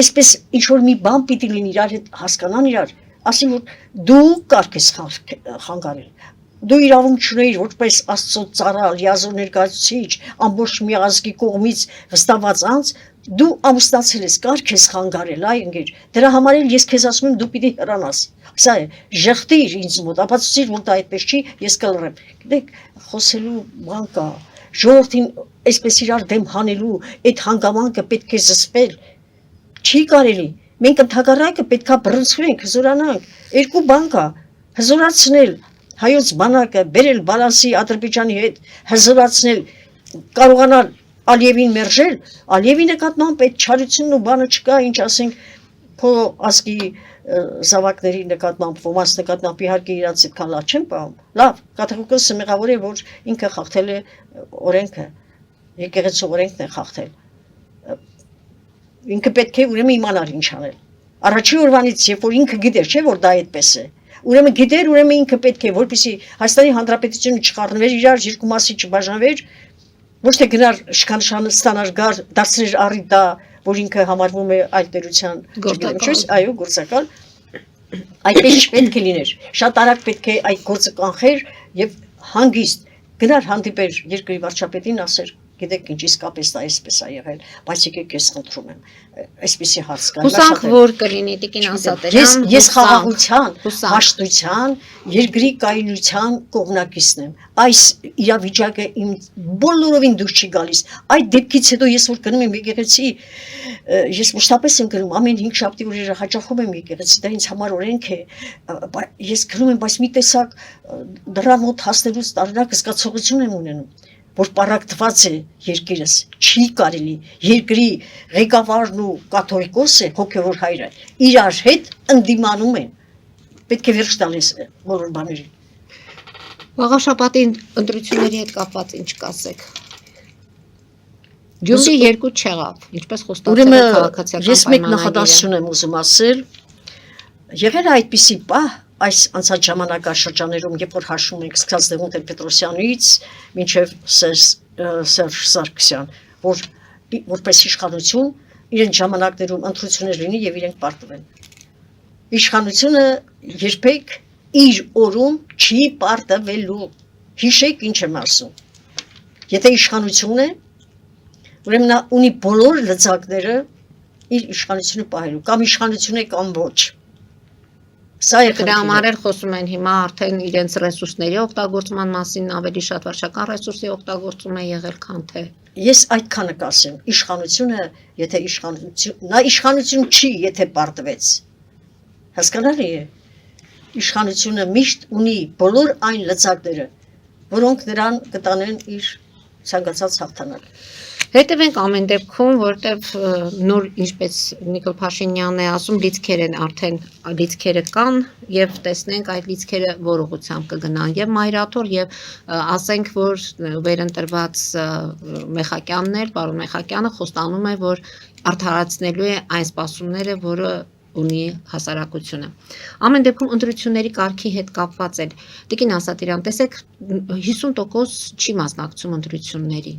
այսպես ինչ որ մի բան պիտի լինի իրար հետ հասկանան իրար, ասին որ դու կարք ես խանգարել։ Դու իրավունք չունեիր որպես Աստծո ծառա, լիազոր ներկայացուցիչ, ամբողջ մի ազգի կողմից վստահված անձ, դու ամուսնացել ես, կարք ես խանգարել, այ ընկեր։ Դրա համար էլ ես քեզ ասում եմ դու պիտի հեռանաս։ Սա է, ժխտիր ինձ մոտ, ապացուցիր որ դա այդպես չի, ես կլռեմ։ Գիտեք, խոսելու բան կա, ժողովրդին այսպես իրար դեմ հանելու այդ հանգամանքը պետք է զսպել։ Չի կարելի։ Մենք ընդհակառակը պետքա բռնցվենք, հզորանանք։ Երկու բան կա՝ հզորացնել հայոց բանակը, բերել բալանսի Ադրբեջանի հետ, հզորացնել, կարողանալ Ալիևին մերժել, Ալիևի նկատմամբ այդ չարությունն ու բանը չկա, ինչ ասենք, փո ասկի զավակների նկատմամբ, ոմանց նկատմամբ իհարկե իրանց այդքան լավ չեն պահում։ Լավ, կաթողիկոսը մեղավոր է, որ ինքը խախտել է օրենքը, եկեղեցու օրենքն է խախտել։ Ինքը պետք է ուրեմն իմանար ինչ անել։ Առաջին օրվանից, երբ որ ինքը գիտեր, չէ՞ որ դա այդպես է։ Ուրեմն գիտեր, ուրեմն ինքը պետք է, որպեսզի Հայաստանի Հանրապետությունը չխառնվեր, իրար երկու մասի չբաժանվեր, ոչ թե գնար իշխանությունը ստանար գար, դարձներ առիթ, որ ինքը համարվում է այլ տերության Գործակալ։ այո, գործակալ, այդպես պետք է լիներ, շատ արագ պետք է այդ գործը կանխեր եւ հանգիստ գնար հանդիպեր երկրի վարչապետին, ասեր, գիտեք ինչ իսկապես դա այսպես է եղել, բայց եկեք ես խնդրում եմ, այսպեսի հարց կա։ Հուսանք, որ կլինի Տիկին Ասատերյան, Ես խաղաղության, հուսանք։ հաշտության, երկրի կայունության կողմնակիցն եմ։ Այս իրավիճակը իմ բոլորովին դուրս չի գալիս։ Այդ դեպքից հետո ես որ գնում եմ եկեղեցի, ես մշտապես եմ գնում, ամեն 5 շաբթի օրերը հաճախում եմ եկեղեցի, դա ինձ համար օրենք է։ Ես գնում եմ, բայց մի տեսակ դրան մոտ հասնելուց տարօրինակ զգացողություն եմ ունենում, որ պարակտված է երկիրս, չի կարելի, երկրի ղեկավարն ու կաթողիկոսը, հոգևոր հայրը, իրար հետ ընդդիմանում են, պետք է վերջ տալիս բոլոր բաներին։ Վաղաշաբաթին ընտրությունների հետ կապված ինչ կասեք։ Գյումրի երկու չեղավ, ինչպես խոստացել է Ուրեմն քաղաքացիական ես մեկ պայմանագիրը։ նախադասություն եմ ուզում ասել, եղել է այդպիսի պահ այս անցած ժամանակաշրջաներում, երբ որ հաշվում ենք սկսած Լևոն Տեր-Պետրոսյանից մինչև Սերժ Սարգսյան, որ որպես իշխանություն իրենց ժամանակներում ընտրություններ լինի եւ իրենք պարտվեն։ Իշխանությունը երբեք իր օրում չի պարտվելու։ Հիշեք ինչ եմ ասում։ Եթե իշխանություն է, ուրեմն նա ունի բոլոր լծակները իր իշխանությունը պահելու, կամ իշխանություն է կամ ոչ։ Սա է Դրա համար էլ խոսում են հիմա արդեն իրենց ռեսուրսների օգտագործման մասին, ավելի շատ վարչական ռեսուրսի օգտագործում է եղել, քան թե։ Ես այդքանը կասեմ, իշխանությունը, եթե նա իշխանություն չի, եթե պարտվեց։ Հասկանալի է։ Իշխանությունը միշտ ունի բոլոր այն լծակները, որոնք նրան կտանեն իր ցանկացած հաղթանակ։ Հետևենք ամեն դեպքում, որտեվ նոր ինչպես Նիկոլ Փաշինյանն է ասում, լիցքեր են արդեն, լիցքերը կան եւ տեսնենք այդ լիցքերը որ ուղղությամբ կգնան եւ Մայրաթոր եւ ասենք, որ վերընտրված Մեխակյաններ, պարոն Մեխակյանը խոստանում է, որ արդարացնելու է այն սպասումները, որը ունի հասարակությունը։ Ամեն դեպքում ընտրությունների կարգի հետ կապված է։ Տիկին Ասատերյան, տեսեք 50% չի մասնակցում ընտրությունների։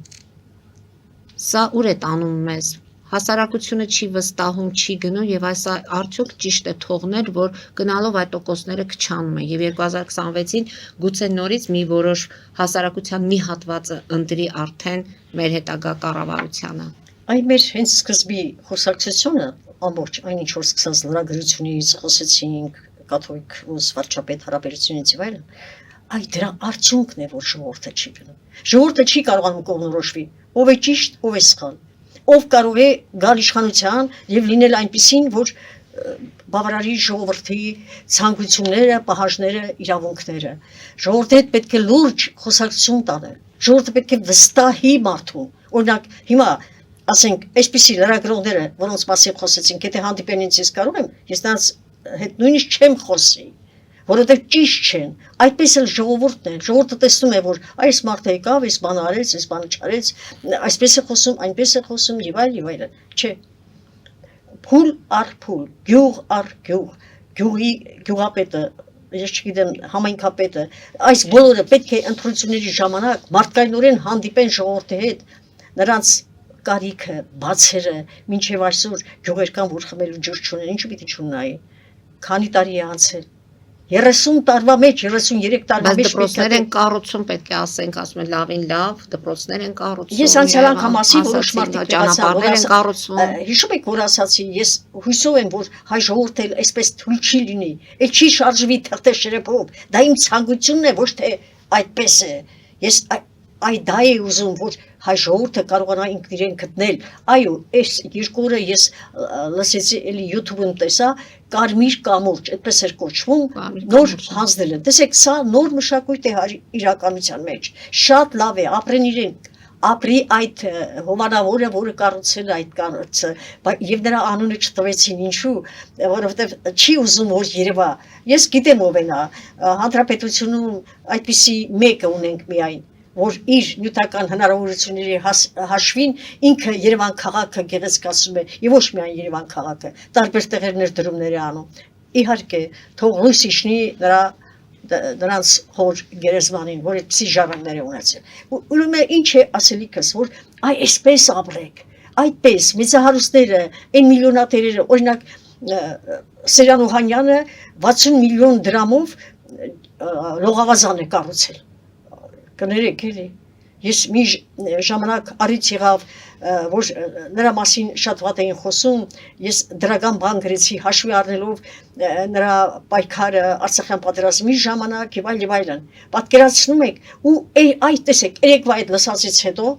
Սա ուր է տանում մեզ։ Հասարակությունը չի վստահում, չի գնում եւ այս արդյոք ճիշտ է թողնել, որ գնալով այդ տոկոսները քչանում է եւ 2026-ին գուցե նորից մի որոշ հասարակության մի հատվածը ընտրի արդեն մեր հետագա կառավարությանը։ Այն մեր հենց սկզբի խոսակցությունը ամբողջ այն ինչ որ սկսած լրագրությունից խոսեցինք, կաթողիկ վարչապետ հարաբերությունից եւ այլն, այ դրա արդյունքն է, որ ժողովուրդը չի գնում։ Ժողովուրդը չի կարողանում կողմնորոշվի, ով է ճիշտ, ով է սխալ, ով կարող է գալ իշխանության եւ լինել այնպիսին, որ բավարարի ժողովրդի ցանկությունները, պահանջները, իրավունքները։ Ժողովրդի հետ պետք է լուրջ խոսակցություն տանել։ Ժողովուրդը պետք է վստահի մարդուն։ Օրինակ, հիմա ասենք, այսպիսի լրագրողները, որոնց մասին խոսեցինք, եթե հանդիպեն ինձ, ես կարող եմ, ես նրանց հետ նույնիսկ չեմ խոսի, որովհետև ճիշտ չեն, այդպես էլ ժողովուրդն է, ժողովուրդը տեսնում է, որ այս մարդը եկավ, այս բանը արեց, այս բանը չարեց, այսպես է խոսում, այնպես է խոսում եւ այլն, չէ։ Փուլ առ փուլ, գյուղ առ գյուղ, գյուղապետը, ես չգիտեմ, համայնքապետը, այս բոլորը պետք է ընտրությունների ժամանակ մարդկայնորեն հանդիպեն ժողովրդի հետ, նրանց կարիքը, բացերը, մինչև այսօր գյուղեր կան, որ խմելու ջուր չունեն, ինչ պիտի չունենայի, քանի տարի է անցել, 30 տարվա մեջ, 33 տարվա մեջ դպրոցներ են կառուցում, պետք է ասենք, ասում են լավին լավ, դպրոցներ են կառուցում։ Ես անցյալ անգամ ասի, որոշ մարդիկ ճանապարհներ են կառուցում։ Հիշում եք, որ ասացի, ես հույսով եմ, որ հայ ժողովուրդը այսպես թույլ չի լինի, էլ չի շարժվի թղթե շրեփով, դա իմ ցանկությունն է, ոչ թե այդպես է։ Ես այդ դա է ուզում, որ հայ ժողովուրդը կարողանա ինքն իրեն գտնել։ Այո, այս երկու օրը ես լսեցի էլի YouTube-ում տեսա կարմիր կամուրջ, այդպես էր կոչվում, նոր հանձնել են։ Տեսեք, սա նոր մշակույթ է իրականության մեջ։ Շատ լավ է, ապրեն իրենք, ապրի այդ հովանավորը, որը կառուցել է այդ կառույցը, եւ նրա անունը չտվեցին, ինչու, որովհետեւ չի ուզում որ Երևա։ Ես գիտեմ ով է նա, հանրապետությունում այդպիսի մեկը ունենք միայն, որ իր նյութական հնարավորությունների հաշվին ինքը Երևան քաղաքը գեղեցկացնում է, եւ ոչ միայն Երևան քաղաքը, տարբեր տեղեր ներդրումներ է անում։ Իհարկե, թող լույս իջնի նրանց հոր գերեզմանին, որ այդպիսի ժառանգներ է ունեցել։ Ուրեմն ինչ է ասելիքս, որ այսպես ապրեք, այդպես մեծահարուստները, այն միլիոնատերերը, օրինակ Սերյան Օհանյանը 60 միլիոն դրամով լողավազան է կառուցել։ Կներեք էլի, ես մի ժամանակ արից եղավ, որ նրա մասին շատ վատ էին խոսում, ես դրական բան գրեցի հաշվի առնելով նրա պայքարը Արցախյան պատերազմի ժամանակ եւ այլն։ Պատկերացնում եք, ու այդ տեսեք, երեկվա այդ լսածից հետո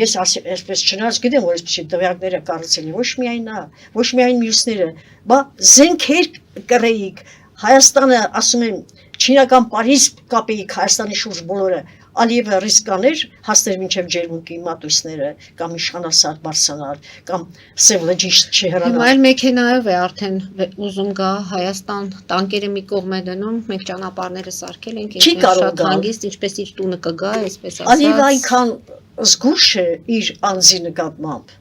ես այսպես չնայած գիտեմ, որ այսպեսի դվյակները կառուցել են, ոչ միայն նա, ոչ միայն մյուսները, բա զենքեր կռեիք, Հայաստանը ասում են չինական Փարիզ կապեիք Հայաստանի շուրջ բոլորը, Ալիևը ռիսկաներ հասներ մինչև Ջերմուկի մատույցները, կամ Իշխանասար բարձրանալ, կամ Սև լճի չհեռանալ։ Հիմա այլ մեքենայով է արդեն ուզում գա Հայաստան, տանկերը մի կողմ է դնում, մենք ճանապարհները սարքել ենք, շատ հանգիստ, ինչպես իր տունը կգա, այսպես ասած։ Ալիևը այնքան զգուշ է իր անձի նկատմամբ։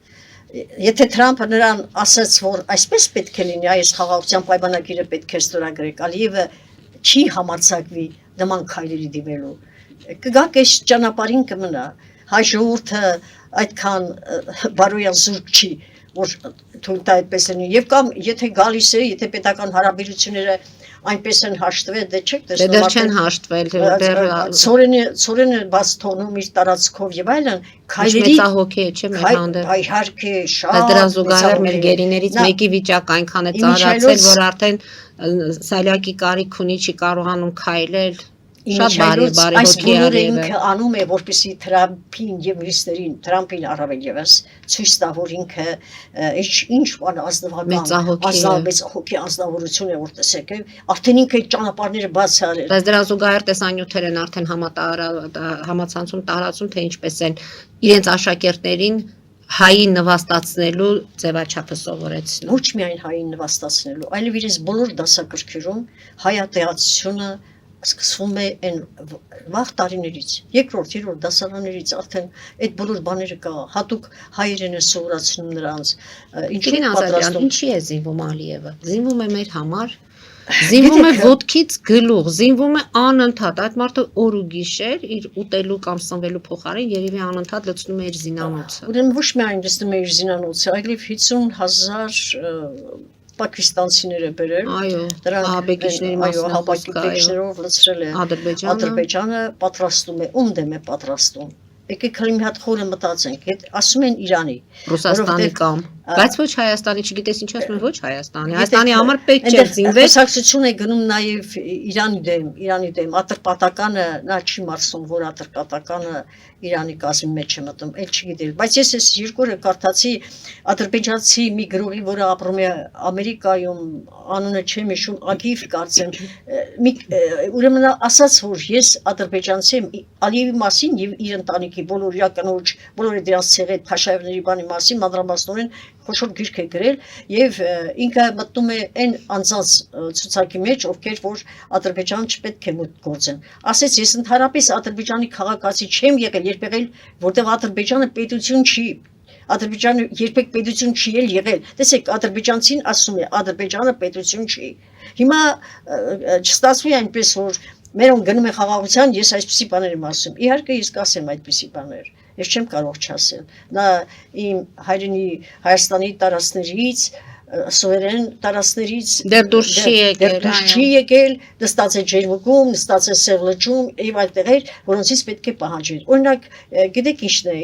Եթե Թրամփը նրան ասաց, որ այսպես պետք է լինի, այս խաղաղության պայմանագիրը պետք է ստորագրեք, Ալիևը չի համարձակվի նման քայլերի դիմելու։ Կգաք այս ճանապարհին կմնա, հայ ժողովուրդը այդքան բարոյազուրկ չի, որ թույլ տա այդպես լինի, եւ կամ եթե գալիս է, եթե պետական հարաբերությունները այնպես են հաշտվել, դե չեք տեսնում, դեռ չեն հաշտվել, ծորենը բաց թողնում իր տարածքով եւ այլն, քայլերի մեծահոգի է, չէ՞ մեր հանդեպ։ Իհարկե, շատ։ Բայց դրա զուգահեռ մեր գերիներից մեկի վիճակը այնքան է ծարացել, որ արդեն սալյակի կարիք ունի, չի կարողանում քայլել։ Շատ բարի այս հոգի բոլորը արև է։ ինքը անում է, որպեսզի Թրամփին եւ մյուսներին, Թրամփին առավել եւս ցույց տա, որ ինքը ինչ բան ազնվական, ազնվորություն է, որ տեսեք, արդեն ինքը այդ ճանապարհները բաց է արել։ Բայց դրա զուգահեռ տեսանյութեր են արդեն համացանցում տարածում, թե ինչպես են իրենց աշակերտներին հային նվաստացնելու ձևաչափը սովորեցնում։ Ոչ միայն հային նվաստացնելու, այլև իրենց բոլոր դասագրքերում հայատեացությունը սկսվում է այն վաղ տարիներից, երկրորդ, երրորդ դասարաններից արդեն այդ բոլոր բաները կա, հատուկ հայերեն է սովորացնում նրանց, ինչու է պատրաստում։ Ինչի է զինվում Ալիևը։ Զինվում է մեր համար, զինվում է ոտքից գլուխ, զինվում է անընդհատ, այդ մարդը օր ու գիշեր իր ուտելու կամ սնվելու փոխարեն երևի անընդհատ լցնում է իր զինանոցը։ Ուրեմն ոչ միայն լցնում է իր զինանոցը, այլև 50,000 պակիստանցիները բերել, ահաբեկիչներով լցրել է Ադրբեջանը, պատրաստում է, ում դեմ է պատրաստում։ Եկեք մի հատ խորը մտածենք, ասում են Իրանի, Ռուսաստանի կամ, բայց ոչ Հայաստանի, չգիտես ինչ ասում են, ոչ Հայաստանի, Հայաստանի համար պետք չէ զինվել։ Խոսակցություն է գնում նաև Իրանի դեմ, ատրպատականը նա չի մարսում, որ ատրպատականը Իրանի կազմի մեջ է մտնում, էլ չգիտել, բայց ես այս երկու օրը կարդացի ադրբեջանցի մի գրողի, որը ապրում է Ամերիկայում, անունը չեմ հիշում, Ագիև կարծեմ, ուրեմն ասաց, որ ես ադրբեջանցի եմ Ալիևի մասին եւ իր ընտանիքի բոլոր իրականորոշ, բոլոր դրանց ցեղի Փաշաևների բանի մասին մանրամասնորեն խոշոր գիրք է գրել եւ ինքը մտնում է այն անձանց ցուցակի մեջ, ովքեր որ Ադրբեջան չպետք է մուտք գործեն։ Ասեց ես ընդհանրապես Ադրբեջանի քաղաքացի չեմ եղել, երբեք, որտեղ Ադրբեջանը պետություն չի։ Ադրբեջանը երբեք պետություն չի եղել։ Տեսեք, ադրբեջանցին ասում է, Ադրբեջանը պետություն չի։ Հիմա չստացվի այնպես, որ մերոն գնում է խաղաղության, ես այսպիսի բաներ եմ ասում։ Իհարկե ես կասեմ այդպիսի բաներ։ Ես չեմ կարող չասել։ Նա իմ հայրենի Հայաստանի տարածքներից, սովերեն տարածքներից դեռ դուրս չի եկել, նստած է Ջերմուկում, նստած է Սև լճում եւ այլ տեղեր, որոնցից պետք է պահանջել։ Օրինակ, գիտեք ինչն է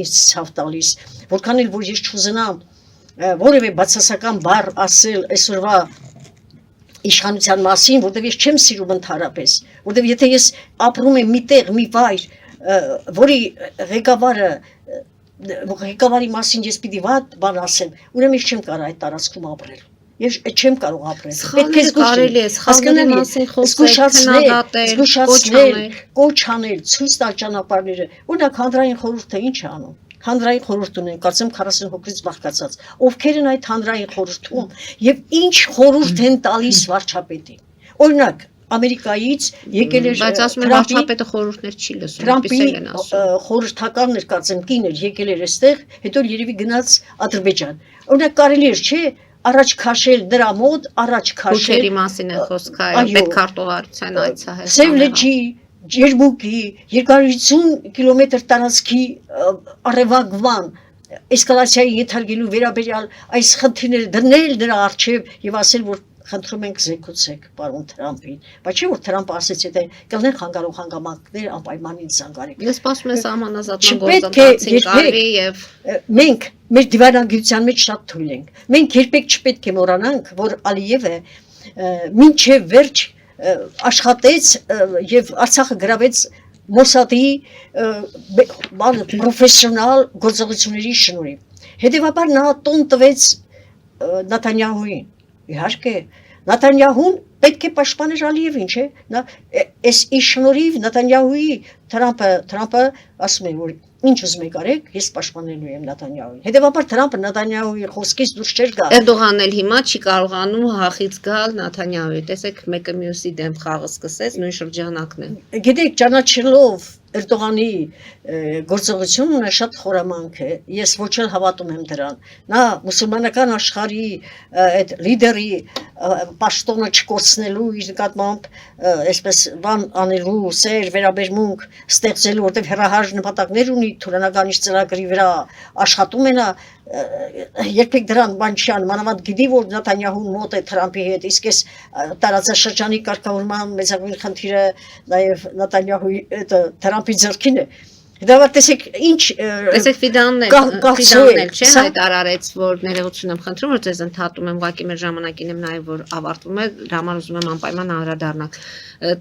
ինձ ցավ տալիս, որքան էլ որ ես չուզենամ որևէ բացասական բառ ասել այսօրվա իշխանության մասին, որտեղ ես չեմ սիրում ընդհանրապես, որտեղ եթե ես ապրում եմ մի տեղ, մի վայր, որի ղեկավարի մասին ես պիտի վատ բան ասեմ, ուրեմն ես չեմ կարող այդ տարածքում ապրել։ Ես չեմ կարող ապրել։ Սխալը կարելի է, սխալների մասին խոսել, զգուշացնել, կոչ անել, ցույց տալ ճանապարհները։ Օրինակ հանրային խորհուրդը ինչ է անում։ Հանրային խորհուրդ ունեն, կարծեմ 40 հոգից բաղկացած։ Ովքեր են այդ հանրային խորհրդում եւ ինչ խորհուրդ են տալիս վարչապետին։ Օրինակ Ամերիկայից եկել էր բայց ասում են վարչապետը խորհուրդներ չի լսում, Թրամփի այդպես են ասում։ խորհրդականներ կարծեմ կին էր եկել էր այստեղ, հետո երևի գնաց Ադրբեջան։ Օրինակ կարելի էր, չէ, առաջ քաշել դրա մոտ, առաջ քաշել։ Քուչերի մասին է խոսքը, այո, պետքարտուղարության այցահեր։ Սև լճի, Ջերմուկի, 250 կիլոմետր տարածքի առևագվան էսկալացիայի ենթարկելու վերաբերյալ այս խնդիրները դնել դրա առջև եւ ասել, որ խնդրում ենք զեկուցեք պարոն Թրամփին, բայց չէ որ Թրամփը ասեց, եթե կլինեն խանգարող հանգամանքներ անպայման ինձ զանգարեք։ Ես սպասում եմ սահմանազատման գործընթացին կարելի եւ մենք մեր դիվանագիտության մեջ շատ թույլ ենք։ Մենք երբեք չպետք է մոռանանք, որ Ալիևը մինչև վերջ աշխատեց եւ Արցախը գրավեց Մոսադի պրոֆեսիոնալ գործողությունների շնորհիվ։ Հետևաբար նա տոն տվեց Նեթանյահուին։ Իհարկե, Նեթանյահուն պետք է պաշտպաներ Ալիևին, չէ՞։ Նա այս շնորհիվ Նեթանյահուի Թրամփը ասում է, որ ինչ ուզում եք արեք, ես պաշտպանելու եմ Նեթանյահուին։ Հետևաբար Թրամփը Նեթանյահուի խոսքից դուրս չէր գա։ Էրդողանն էլ հիմա չի կարողանում հախից գալ Նեթանյահուի։ Տեսեք, մեկը մյուսի դեմ խաղը սկսեց, նույն շրջանակն է։ Գիտեք, ճանաչելով Էրդողանի գործողությունը շատ խորամանկ է։ Ես ոչ էլ հավատում եմ դրան։ Նա մուսուլմանական աշխարհի այդ լիդերի պաշտոնը չկորցնելու իր նկատմամբ այսպես բան անելու, սեր վերաբերմունք ստեղծելու, որտեղ հերահար նպատակներ ունի թուրանական իր ծրագրի վրա աշխատում է նա երբեք դրան բան չի անում, մանավանդ գիտի, որ Նեթանյահուն մոտ է Թրամփի հետ, իսկ այս տարածաշրջանի կարգավորման մեծագույն խնդիրը նաև Նեթանյահուի Թրամփի ձեռքին է։ Դա տեսեք ինչ տեսեք Ֆիդանն էլ չէ հայտարարեց, որ ներողություն եմ խնդրում, որ ձեզ ընդհատում եմ, ուղղակի մեր ժամանակին եմ նաև որ ավարտվում է, դրա համար ուզում եմ անպայման անդրադառնալ։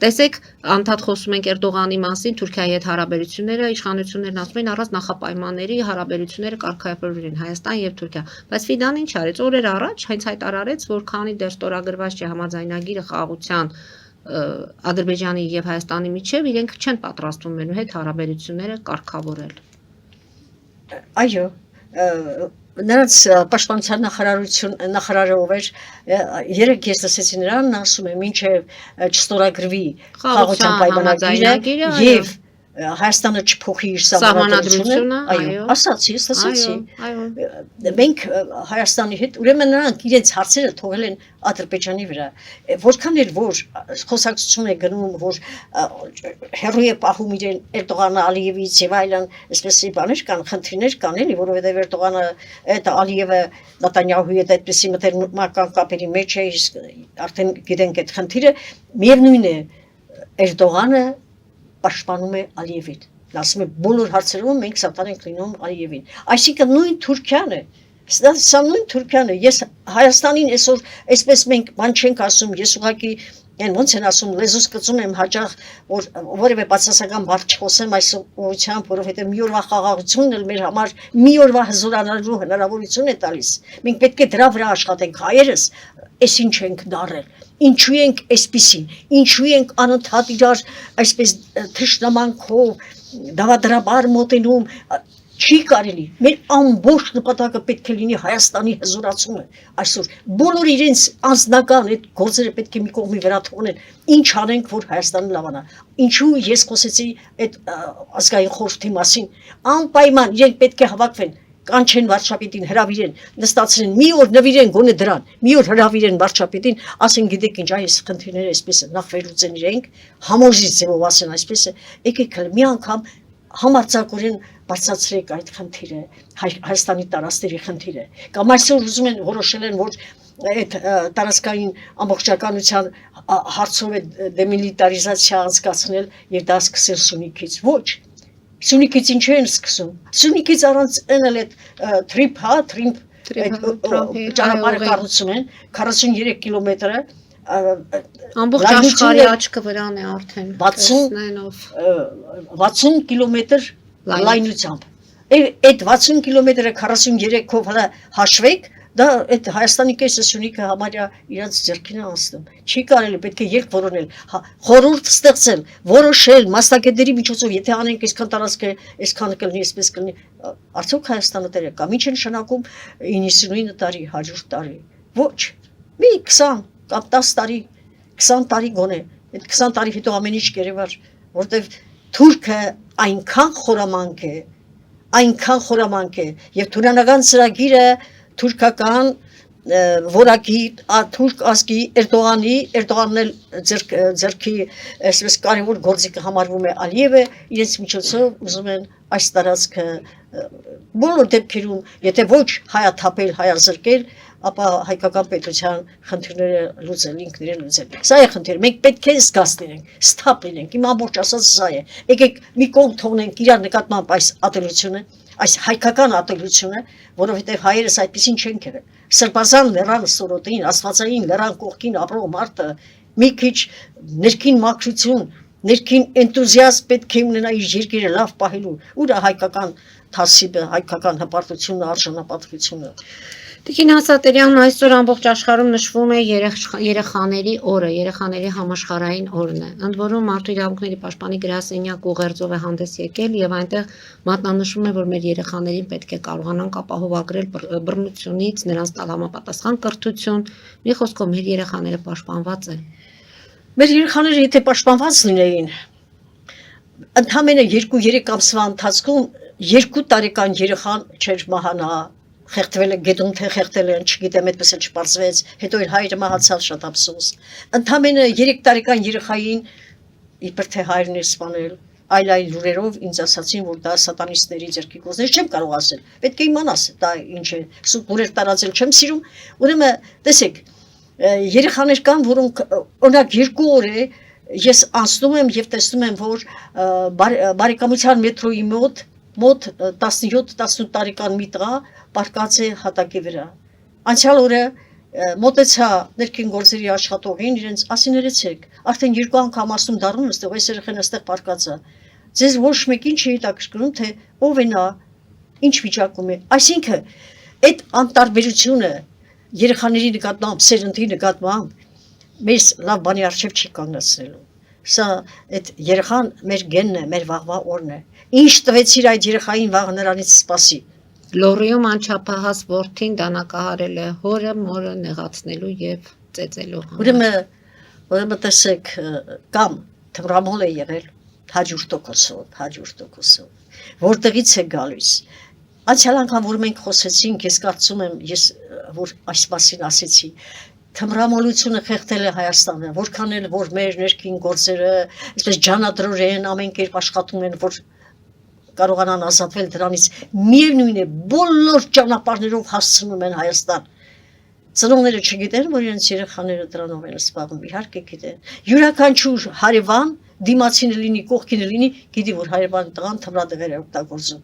Տեսեք, անդադ խոսում ենք Էրդողանի մասին, Թուրքիայի հետ հարաբերությունները, իշխանություններն ասում են առանց նախապայմանների հարաբերությունները կարգավորվել են Հայաստան եւ Թուրքիա, բայց Ֆիդան ինչ արեց, օրեր առաջ հենց հայտարարեց, որ քանի դեռ ստորագրված չէ համաձայնագիրը խաղաղության Ադրբեջանի եւ Հայաստանի միջև իրենք չեն պատրաստվում մեր հետ հարաբերությունները կարգավորել։ Այո, նրանց պաշտպանության նախարարը ով էր, երեք ես ասեցի նրան, ասում է մինչև չստորագրվի խաղաղության պայմանագիրը եւ Հայաստանը չփոխի իր սահմանադրությունը, այո, ասացի, մենք Հայաստանի հետ ուրեմն նրանք իրենց հարցերը թողել են Ադրբեջանի վրա, որքան էլ որ խոսակցություն է գնում, որ հերոյ է պահում իրեն Էրդողանը Ալիևից եւ այլն, այսպեսի բաներ կան, խնդիրներ կան էլի, որովհետեւ Էրդողանը այդ Ալիևը Նեթանյահուի հետ այդպեսի մտերմական կապերի մեջ է, արդեն գիտենք այդ խնդիրը, միևնույն է Էրդողանը պաշտպանում է Ալիևին։ Ասում է բոլոր հարցերում մենք սատան ենք լինում Ալիևին։ Այսինքն նույն Թուրքիան է։ Սա նույն Թուրքիան է։ Ես Հայաստանին այսօր այսպես մենք բան չենք ասում, ես ուղղակի ոնց են ասում, լեզուս կծում եմ հաճախ, որ որևէ բացասական բառ չխոսեմ այս ուղղությամբ, որովհետև մի օրվա խաղաղությունն էլ մեր համար մի օրվա հզորանալու հնարավորություն է տալիս։ Մենք պետք է դրա վրա աշխատենք, հայերս, այս ինչ ենք դարել։ Ինչու ենք այսպիսին, ինչու ենք անընդհատ իրար այսպես թշնամանքով դավադրաբար մոտենում, չի կարելի, մեր ամբողջ նպատակը պետք է լինի Հայաստանի հզորացումը, այսօր բոլոր իրենց անձնական այդ գործերը պետք է մի կողմի վրա թողնեն, ինչ անենք, որ Հայաստանը լավանա, ինչու ես խոսեցի այդ ազգային խորհրդի մասին, անպայման իրենք պետք է հավաքվեն, կանչեն վարչապետին հրավիրեն, նստացնեն, մի օր նվիրեն գոնե դրան, մի օր հրավիրեն վարչապետին, ասեն գիտեք ինչ այս խնդիրները այսպես է, նախ վերլուծեն իրենք, համոզի ձևով ասեն այսպես է, եկեք մի անգամ համարձակորեն բարձրացրեք այդ խնդիրը, Հայաստանի տարածքների խնդիրը, կամ այսօր ուզում են որոշել են, որ այդ տարածքային ամբողջականության հարցով է դեմիլիտարիզացիա անցկացնել եւ դա սկսել Սյունիքից, ոչ Սյունիքից ինչ են սկսում, Սյունիքից առանց էնել այդ թրիփ ճանապարհը կառուցում են, 43 կիլոմետրը, Ամբողջ աշխարհի աչքը վրան է արդեն 60 կիլոմետր լայնությամբ։ Այդ 60 կիլոմետրը 43-ով հələ հաշվեք, դա այդ Հայաստանի կեսը Սյունիքը համարյա իրենց ձեռքին է անցնում։ Չի կարելի, պետք է երկ որոնել, խորհուրդ ստեղծել, որոշել մասնագետների միջոցով, եթե անենք այսքան տարածքը, այսքան կլինի, այսպես կլինի, արդյոք Հայաստանը տերը կամ ինչ է նշանակում 99 տարի, 100 տարի։ Ոչ, մի 20 կամ 10 տարի, 20 տարի գոնե, այդ 20 տարի հետո ամեն ինչ կերևար, որտեվ թուրքը այնքան խորամանկ է, եւ թուրանական ծրագիրը թուրքական որակի թուրք ազգի Էրդողանն էլ ձերքի այսպես կարևոր գործիքը համարվում է Ալիևը, իրենց միջոցով ուզում են այս տարածքը բոլոր դեպքերում, եթե ոչ հայաթափել, հայազրկել, ապա հայկական պետության խնդիրները լուծել, ինքներն լուծել։ Սա է խնդիրը, մենք պետք է զգաց լինենք, սթափ լինենք, իմ ամբողջ ասած սա է։ Եկեք մի կողմ թողնենք իրար նկատմամբ այս ատելությունը, այս հայկական ատելությունը, որովհետև հայերս այդպեսին չեն կերել։ Սրբազան լեռան սորոտին, աստվածային լեռան կողքին ապրող մարդը մի քիչ ներքին մաքրություն, ներքին էնտուզիազմ պետք է ունենա իր երկիրը լավ պահելու, ուր է հայկական թասիբը, հայկական հպարտությունը, արժանապատվությունը։ Տիկին Ասատերյան, այսօր ամբողջ աշխարհում նշվում է երեխաների օրը, երեխաների համաշխարհային օրն է։ Ընդ որում մարդու իրավունքների պաշտպանի գրասենյակ ուղերձով է հանդես եկել եւ այնտեղ մատնանշվում է, որ մեր երեխաներին պետք է կարողանանք ապահովագրել բռնությունից, նրանց տալ համապատասխան կրթություն։ Մի խոսքով մեր երեխաները պաշտպանված են։ Մեր երեխաները եթե պաշտպանված լինեին, ընդամենը 2-3 ամսվա ընթացքում 2 տարեկան երեխան չէր մահանա, խեղդվել է գետում, թե խեղդել են, չգիտեմ, այդպես էլ չպարզվեց, հետո իր հայրը մահացավ, շատ ափսոս։ Ընդամենը 3 տարեկան երեխային իբր թե հայրն է սպանել, այլ լուրերով ինձ ասացին, որ դա սատանիստների ձեռքի գործն է, չեմ կարող ասել, պետք է իմանաս, դա ինչ է, սուտ լուրեր տարածել չեմ սիրում, ուրեմն տեսեք, երեխաներ կան, որոնք օրինակ 2 օր է ես անցնում եմ եւ տեսնում եմ, որ բարեկամության մետրոյի մոտ 17-18 տարեկան մի տղա պարկած է հատակի վրա։ Անցյալ օրը մոտեցա ներքին գործերի աշխատողին, իրենց ասի ներեցեք, արդեն 2 անգամ ասում դառնում այստեղ, այս երեխան այստեղ պարկած է։ Ձեզ ոչ մեկին չի հետաքրքրում, թե ով է նա, ինչ վիճակում է։ Այսինքն, այդ անտարբերությունը երեխաների նկատմամբ, սերնդի նկատմամբ մեզ լավ բանի արժև չի կանգնեցնելու։ Սա այդ երեխան մեր գենն է, մեր վաղվա օրն է։ Ինչ տվեցիր այդ երեխային վաղ նրանից սպասի։ Լոռիում անչափահաս որդին դանակահարել է հորը մորը նեղացնելու եւ ծեծելու համար։ Ուրեմն տեսեք, կամ թմրամոլ է եղել 100%, որտեղից է գալիս։ Անցյալ անգամ որ մենք խոսեցինք, ես կարծում եմ, որ այս մասին ասեցի, թմրամոլությունը խեղդել է Հայաստանը, որքան էլ որ մեր ներքին գործերը, այսպես ջանադրորեն ամեն կերպ աշխատում են, որ կարողանան ազատվել դրանից, միևնույն է, բոլոր ճանապարհներով հասցնում են Հայաստան։ Ծնողները չգիտեն, որ իրենց երեխաները դրանով են զբաղվում, իհարկե գիտեն։ Յուրաքանչյուր հարևան, դիմացին լինի, կողքին լինի, գիտի, որ հարևան տղան թմրադեղեր է օգտագործում։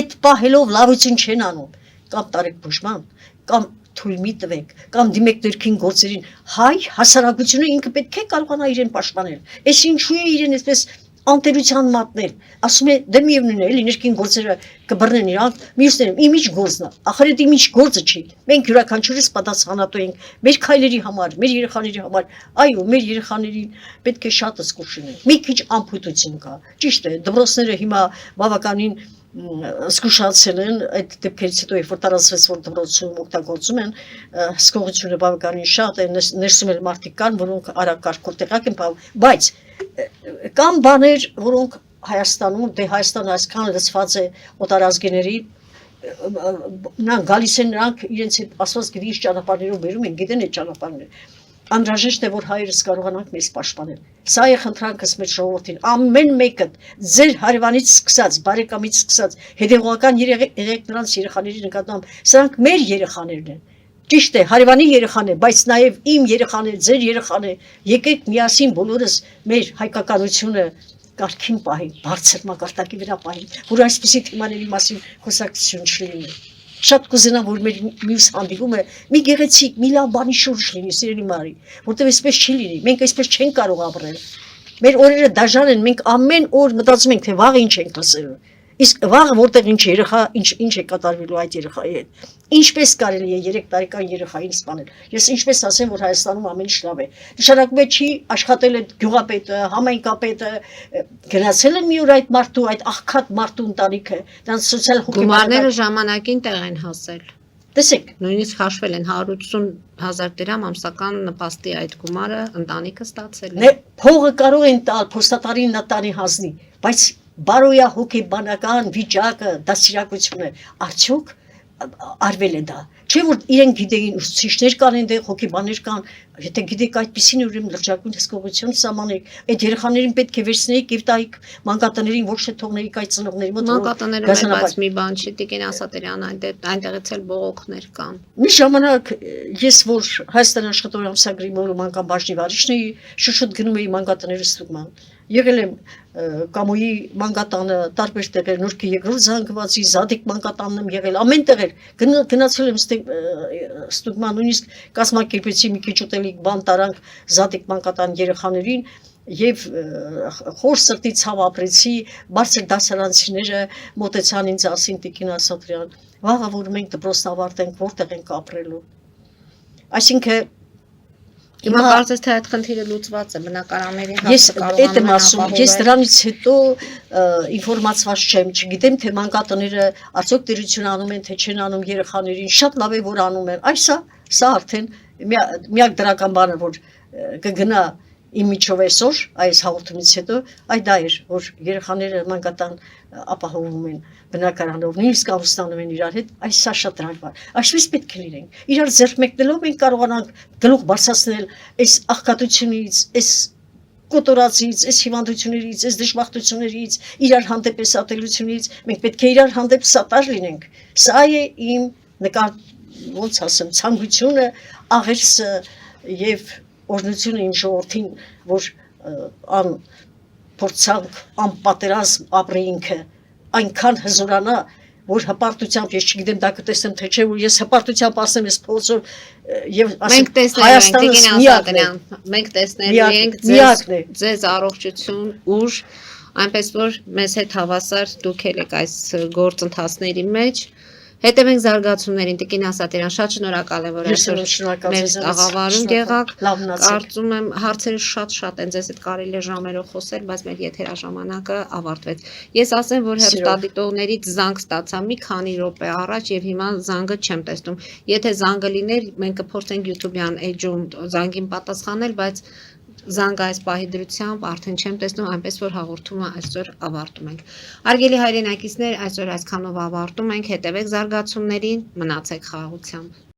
Այդ պահելով լավություն չեն անում, կամ տարեք բուժման, կամ թույլ մի տվեք, կամ դիմեք ներքին գործերին, հայ հասարակությունը ինքը պետք է կարողանա իրեն պաշտպանել։ Այս ինչու է իրեն այսպես անտերության մատնել, ասում է դե միևնույն է, էլի ներքին գործերը կբռնեն իրանք, մյուսները իմիջ գործն է, ախր այդ իմիջ գործը չի, մենք յուրաքանչյուրս պատասխանատու ենք մեր քայլերի համար, մեր երեխաների համար, այո, մեր երեխաներին պետք է շատ զգուշանենք, մի քիչ անփույթություն կա, ճիշտ է, դպրոցները հիմա բավականին զգուշացել են այդ դեպքերից հետո, երբ որ տարածվեց, որ դպրոցում օգտագործում են, հսկողությունը բավականին շատ է, ներսում էլ մարդիկ կան, որոնք արագ կարգով տեղակ են պահում, բայց կան բաներ, որոնք Հայաստանում, դե Հայաստանը այսքան լցված է օտարազգիների, նրանք գալիս են, նրանք իրենց հետ ասված գիտի ինչ ճանապարհներով բերում են, գիտեն այդ ճանապարհները։ Անհրաժեշտ է, որ հայերս կարողանանք մեզ պաշտպանել։ Սա է խնդրանքս մեր ժողովրդին, ամեն մեկը ձեր հարևանից սկսած, բարեկամից սկսած, հետևողական եղեք նրանց երեխաների նկատմամբ, սրանք մեր երեխաներն են։ Ճիշտ է, հարևանի երեխան է, բայց նաև իմ երեխան է, ձեր երեխան է։ Եկեք միասին բոլորս մեր հայկականությունը կարգին պահենք, բարձր մակարդակի վրա պահենք, որ այսպիսի թեմաների մասին խոսակցություն չլինի։ շատ կուզենամ որ մեր մյուս հանդիպումը մի գեղեցիկ, մի լավ բանի շուրջ լինի, սիրելի Մարի, որտեղ այսպես չի լինի։ Մենք այսպես չենք կարող ապրել։ Մեր օրերը դաժան են, մենք ամեն օր մտածում ենք թե վաղը ինչ ենք լսելու։ Իսկ վաղը որտեղ ինչ երեխա, ինչ է կատարվելու այդ երեխայի հետ։ Ինչպես կարելի է 3 տարեկան երեխային սպանել։ Ես ինչպես ասեմ, որ Հայաստանում ամեն ինչ լավ է։ Նշանակում է չի աշխատել այդ գյուղապետը, համայնքապետը, գնացել են մի օր այդ մարդու, այդ աղքատ մարդու ընտանիքը, դրանց սոցիալ Գումարները ժամանակին տեղ են հասել։ Տեսեք, Նույնիսկ հաշվել են 180,000 դրամ ամսական նպաստի այդ գումարը ընտանիքը ստացել է։ փողը կարող են տալ, փոստատարին նա տանի հանձնի, բայց բարոյա հոգեբանական վիճակը, դասիրակությունը, արդյոք արվել է դա։ Չէ որ իրենք գիտեին ուսուցիչներ կան այնտեղ, հոգեբաններ կան, եթե գիտեք այդպեսին ուրեմն լրջագույն հսկողություն սահմանեք, այդ երեխաներին պետք է վերցնեիք եւ տայիք մանկատներին, ոչ թե թողնեիք այդ ծնողների մոտ։ Մանկատները մեծ մի բան չի, Տիկին Ասատերյան, այնտեղից էլ բողոքներ կան։ Մի ժամանակ ես որ Հայաստան աշխատող ամսագրի մորու մանկան բաժնի վարիչն էի, շուշուտ գնում էի մանկատները ստուգման։ Եղել եմ Կամոյի մանկատանը, տարբեր տեղեր, Նորքի երկրորդ զանգվածի, Զադիկ մանկատանն եմ եղել, ամեն տեղեր գնացել եմ ստուգման, նույնիսկ կազմակերպեցի մի քիչ ուտելիք բան տարանք Զադիկ մանկատան երեխաներին եւ խոր սրտի ցավ ապրեցի, բարձր դասարանցիները մոտեցան ինձ ասին Տիկին Ասատրյան, վաղը որ մենք դպրոցն ավարտենք, որտեղ ենք ապրելու։ Այսինքն Հիմա կարծես թե այդ խնդիրը լուծված է, բնակարանների Ես հարցը այդ եմ կարողանում են ասում, ապահովել։ ես դրանից հետո ինֆորմացված չեմ, չգիտեմ թե մանկատները արդյոք դերություն անում են, թե չեն անում երեխաներին, շատ լավ է որ անում են։ Սա արդեն միակ դրական բանը որ կգնա իմ միջով այսօր, այս հաղորդումից հետո, այդ դա էր, որ երեխաները մանկատան ապահովում են բնակարանով, նույնիսկ ամուսնանում են իրար հետ, այս սա շատ դրական։ Այսպես պետք է լինենք։ Իրար ձեռք մեկնելով մենք կարողանանք գլուխ բարձրացնել այս աղքատությունից, այս կոտորածից, այս հիվանդություններից, այս դժբախտություններից, իրար հանդեպ ատելությունից, մենք պետք է իրար հանդեպ սատար լինենք։ Սա է իմ ոնց ասեմ, ցանկությունը, աղերսը եւ օրհնությունը իմ ժողովրդին, որ փորձանք անպատերազմ ապրեինքը այնքան հզորանա, որ հպարտությամբ ես չգիտեմ դա կտեսնեմ թե չէ, որ ես հպարտությամբ ասեմ ես փողոցով եւ ասեմ Հայաստանը մենք տեսնելու ենք ձեզ առողջություն, ուժ, այնպես որ մեզ հետ հավասար դուք եք այս գործընթացների մեջ Հետևենք զարգացումներին, Տիկին Ասատերյան, շատ շնորհակալ եմ, որ այսօր մեր տաղավարում եղաք, կարծում եմ հարցերը շատ են, ձեզ հետ կարելի է ժամերով խոսել, բայց մեր եթերաժամանակը ավարտվեց։ Ես ասեմ, որ հեռուստադիտողներից զանգ ստացա մի քանի րոպե առաջ եւ հիմա զանգը չեմ տեսնում։ Եթե զանգը լիներ, մենք կփորձենք YouTube-յան էջում զանգին պատասխանել, բայց զանգը այս պահի դրությամբ արդեն չեմ տեսնում, այնպես որ հաղորդումը այսօր ավարտում ենք։ Հարգելի հայրենակիցներ, այսօր այսքանով ավարտում ենք, հետևեք զարգացումներին, մնացեք խաղաղությամբ։